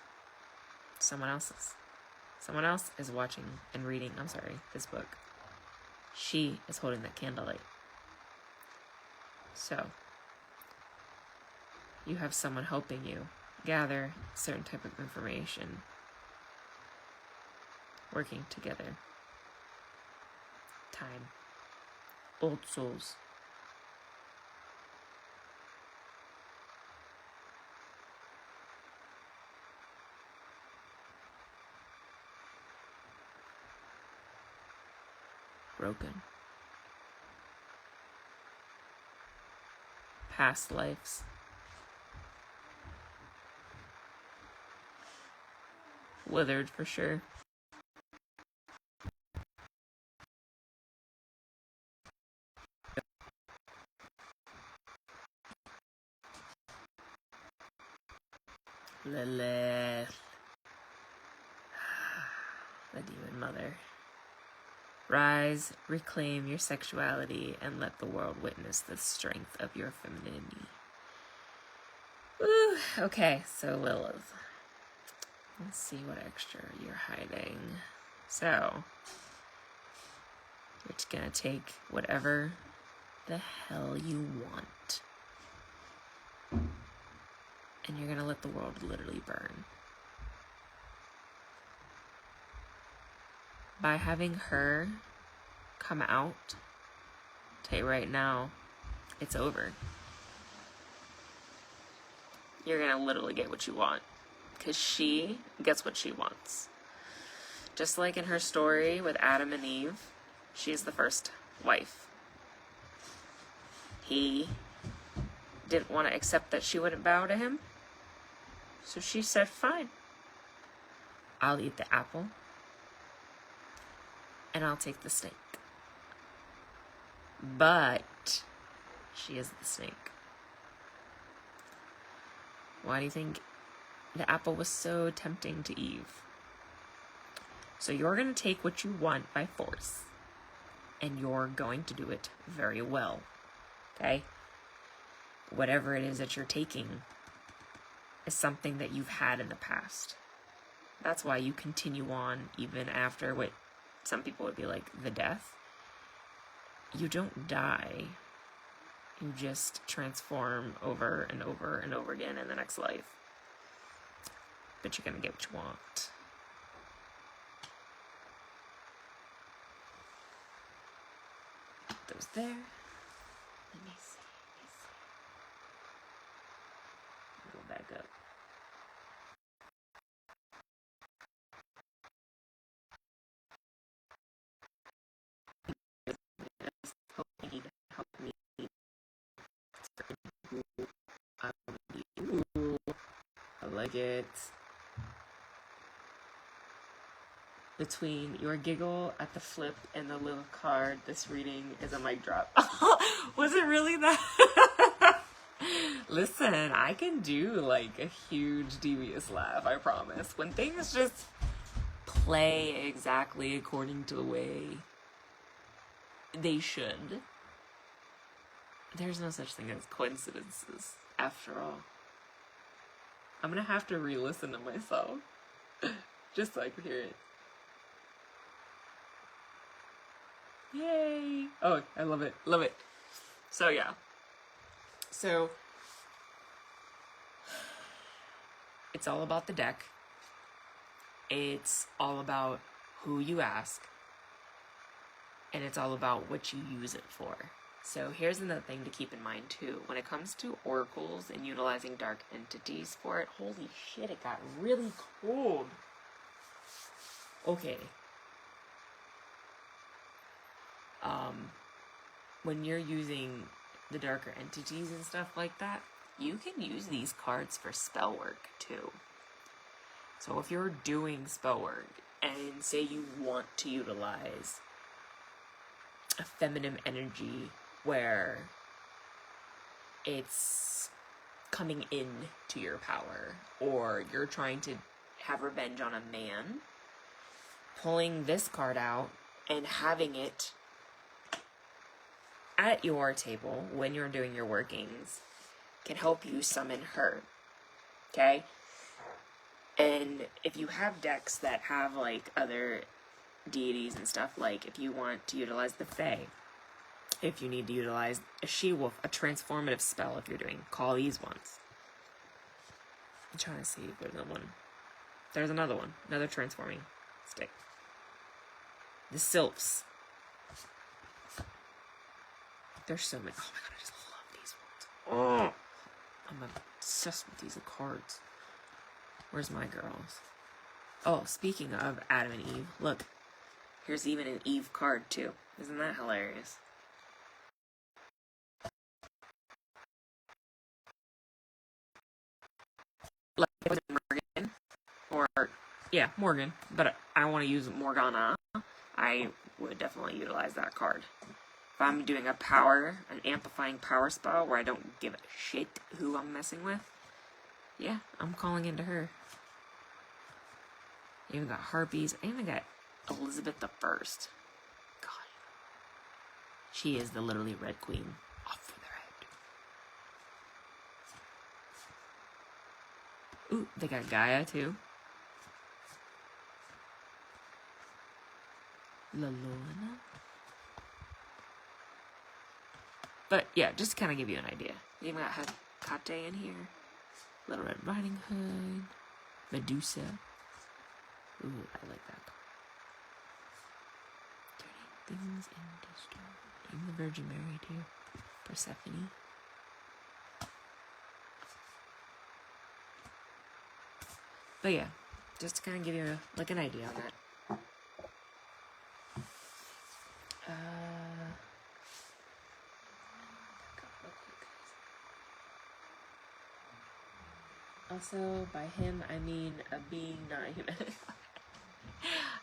It's someone else's. Someone else is watching and reading, this book. She is holding that candlelight. So, you have someone helping you gather a certain type of information. Working together. Time. Old souls. Broken. Past lives. Withered for sure. Lilith. The demon mother. Rise, reclaim your sexuality, and let the world witness the strength of your femininity. Ooh, okay, so Lilith. Let's see what extra you're hiding. So, you're just gonna take whatever the hell you want. And you're gonna let the world literally burn. By having her come out, tell you right now, it's over. You're gonna literally get what you want. Because she gets what she wants. Just like in her story with Adam and Eve, she's the first wife. He didn't want to accept that she wouldn't bow to him. So she said, fine. I'll eat the apple. And I'll take the snake. But she is the snake. Why do you think the apple was so tempting to Eve? So you're going to take what you want by force. And you're going to do it very well. Okay? Whatever it is that you're taking is something that you've had in the past. That's why you continue on even after what some people would be like the death. You don't die. You just transform over and over and over again in the next life. But you're gonna get what you want. Put those there. Let me see. Go back up. Help me. Ooh, I like it. Between your giggle at the flip and the little card, this reading is a mic drop. Was it really that? Listen, I can do like a huge devious laugh, I promise. When things just play exactly according to the way they should, there's no such thing as coincidences, after all. I'm gonna have to re-listen to myself, just so I can hear it. Yay! Oh, I love it, love it. So yeah. So, it's all about the deck. It's all about who you ask. And it's all about what you use it for. So here's another thing to keep in mind too. When it comes to oracles and utilizing dark entities for it, holy shit, it got really cold. Okay. When you're using the darker entities and stuff like that, you can use these cards for spell work too. So if you're doing spell work and say you want to utilize a feminine energy where it's coming in to your power, or you're trying to have revenge on a man, pulling this card out and having it at your table when you're doing your workings can help you summon her. Okay? And if you have decks that have like other deities and stuff, like if you want to utilize the Fae, if you need to utilize a she-wolf, a transformative spell, if you're doing, call these ones. I'm trying to see if there's another one. There's another one, another transforming stick. The sylphs. There's so many. Oh my god, I just love these ones. Oh, I'm obsessed with these cards. Where's my girls? Oh, speaking of Adam and Eve, look. Here's even an Eve card, too. Isn't that hilarious? Like, was it Morgan? Or, yeah, Morgan. But I want to use Morgana. I would definitely utilize that card. If I'm doing an amplifying power spell where I don't give a shit who I'm messing with, yeah, I'm calling into her. I even got harpies. I even got Elizabeth the First. God, She is the literally Red Queen. Off for the ride. Ooh, they got Gaia too. Laluna. But yeah, just to kind of give you an idea. You even got Hecate in here. Little Red Riding Hood. Medusa. Ooh, I like that. Turning things into stone. Even the Virgin Mary too. Persephone. But yeah, just to kind of give you like an idea on that. Also, by him, I mean a being, not a human.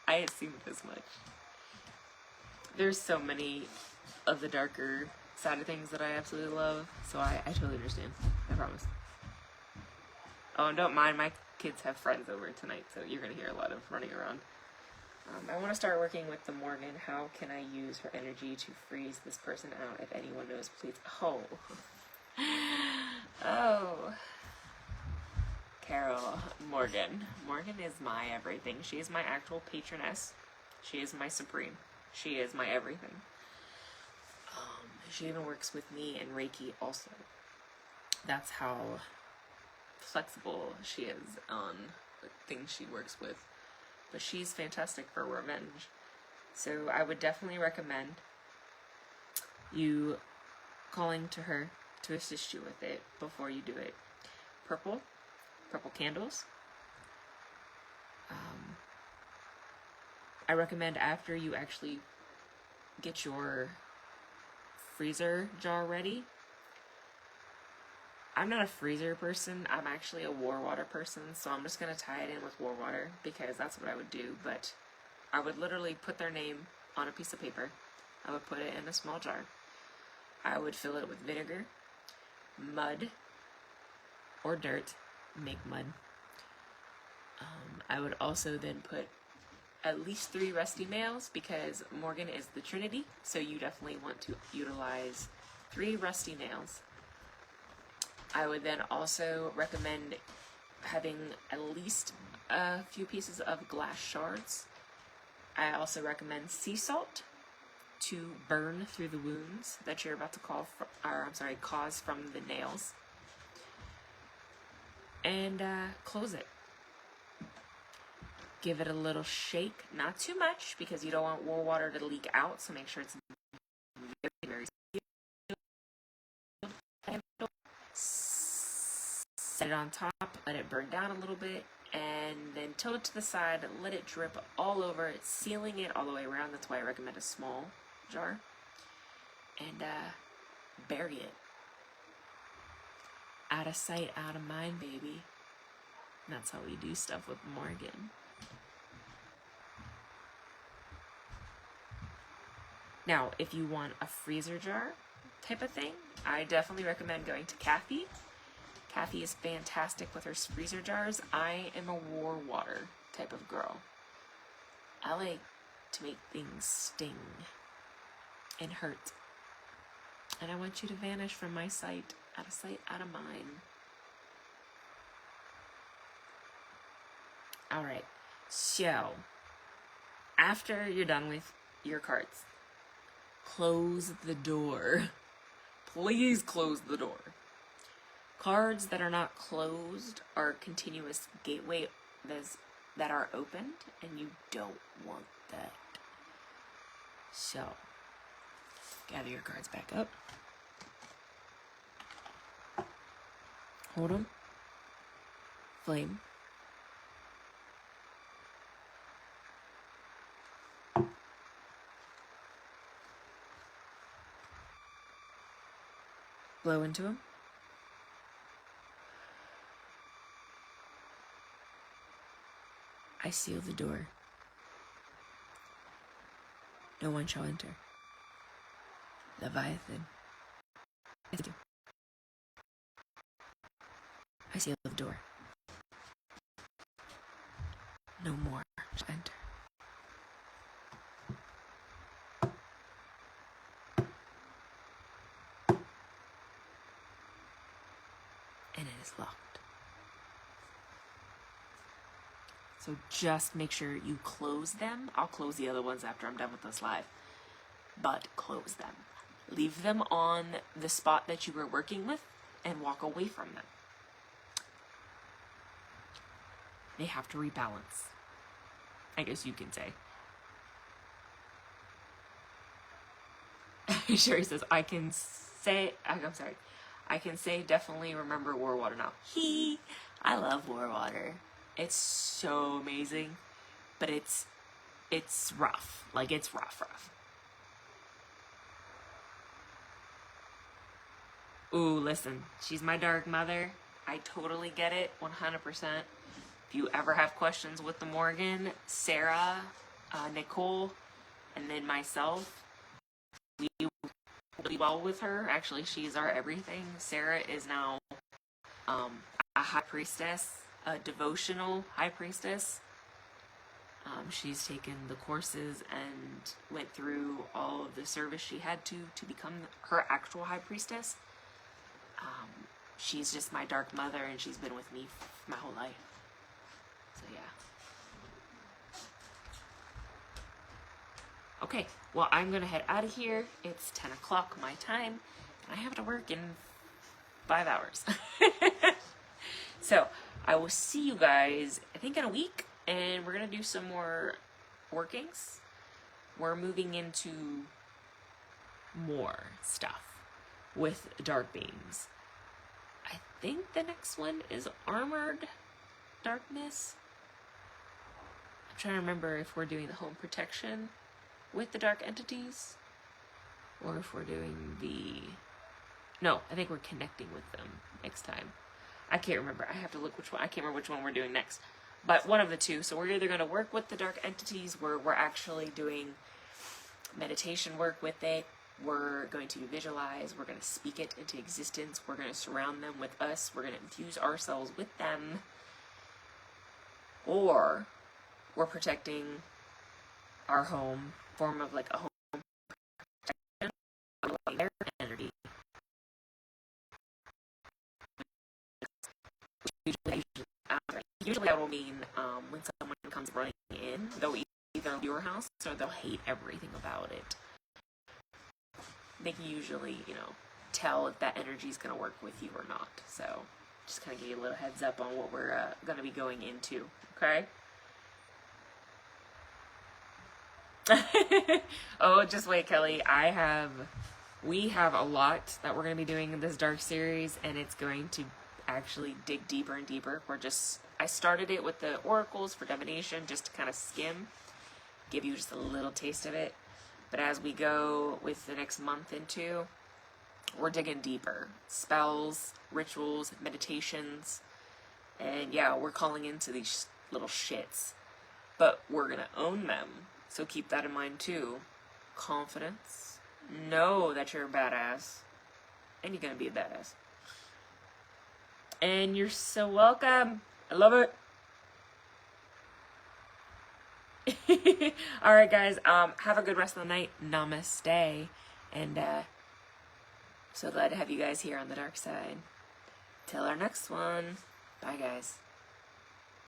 I assumed as much. There's so many of the darker side of things that I absolutely love, so I totally understand. I promise. Oh, and don't mind, my kids have friends over tonight, so you're going to hear a lot of running around. I want to start working with the Morgan. How can I use her energy to freeze this person out? If anyone knows, please. Oh. Oh. Carol Morgan. Morgan is my everything. She is my actual patroness. She is my supreme. She is my everything. She even works with me in Reiki also. That's how flexible she is on the things she works with. But she's fantastic for revenge. So I would definitely recommend you calling to her to assist you with it before you do it. Purple candles. I recommend after you actually get your freezer jar ready. I'm not a freezer person, I'm actually a war water person, so I'm just going to tie it in with war water because that's what I would do. But I would literally put their name on a piece of paper. I would put it in a small jar. I would fill it with vinegar, mud, or dirt. Make mud. I would also then put at least 3 rusty nails because Morgan is the Trinity, so you definitely want to utilize 3 rusty nails. I would then also recommend having at least a few pieces of glass shards. I also recommend sea salt to burn through the wounds that you're about to cause from the nails. And close it. Give it a little shake, not too much because you don't want war water to leak out, so make sure it's very, very sealed. Set it on top, let it burn down a little bit, and then tilt it to the side, let it drip all over it, sealing it all the way around. That's why I recommend a small jar. And bury it. Out of sight, out of mind, baby. And that's how we do stuff with Morgan. Now, if you want a freezer jar type of thing, I definitely recommend going to Kathy. Kathy is fantastic with her freezer jars. I am a war water type of girl. I like to make things sting and hurt. And I want you to vanish from my sight, out of mind. Alright, so after you're done with your cards, close the door. Please close the door. Cards that are not closed are continuous gateway that are opened, and you don't want that. So, gather your cards back up. Hold them. Flame. Blow into them. I seal the door. No one shall enter. Leviathan. I seal the door. No more shall enter. is locked. So just make sure you close them. I'll close the other ones after I'm done with this live. But close them. Leave them on the spot that you were working with and walk away from them. They have to rebalance, I guess you can say. Sherry says, I can say definitely remember War Water now. I love War Water. It's so amazing, but it's rough. Like, it's rough. Ooh, listen, she's my dark mother. I totally get it, 100%. If you ever have questions with the Morgan, Sarah, Nicole, and then myself, we really well with her. Actually, she's our everything. Sarah is now a high priestess, a devotional high priestess. She's taken the courses and went through all of the service she had to become her actual high priestess. She's just my dark mother, and she's been with me my whole life. So yeah. Okay, well, I'm gonna head out of here. It's 10 o'clock my time, and I have to work in 5 hours. So I will see you guys, I think, in a week, and we're gonna do some more workings. We're moving into more stuff with dark beams. I think the next one is Armored Darkness. I'm trying to remember if we're doing the home protection with the dark entities, or if we're doing no, I think we're connecting with them next time. I can't remember. I have to look which one. I can't remember which one we're doing next. But one of the two. So we're either going to work with the dark entities, where we're actually doing meditation work with it. We're going to visualize. We're going to speak it into existence. We're going to surround them with us. We're going to infuse ourselves with them. Or we're protecting our home, form of like a home protection, their energy. Usually that will mean when someone comes running in, they'll either leave your house or they'll hate everything about it. They can usually, tell if that energy is going to work with you or not. So just kind of give you a little heads up on what we're going to be going into. Okay? Oh, just wait, Kelly. We have a lot that we're going to be doing in this dark series, and it's going to actually dig deeper and deeper. I started it with the oracles for divination, just to kind of skim, give you just a little taste of it. But as we go with the next month into, we're digging deeper. Spells, rituals, meditations, and yeah, we're calling into these little shits. But we're going to own them. So keep that in mind too. Confidence. Know that you're a badass. And you're going to be a badass. And you're so welcome. I love it. Alright guys, have a good rest of the night. Namaste. And so glad to have you guys here on the dark side. Till our next one. Bye guys.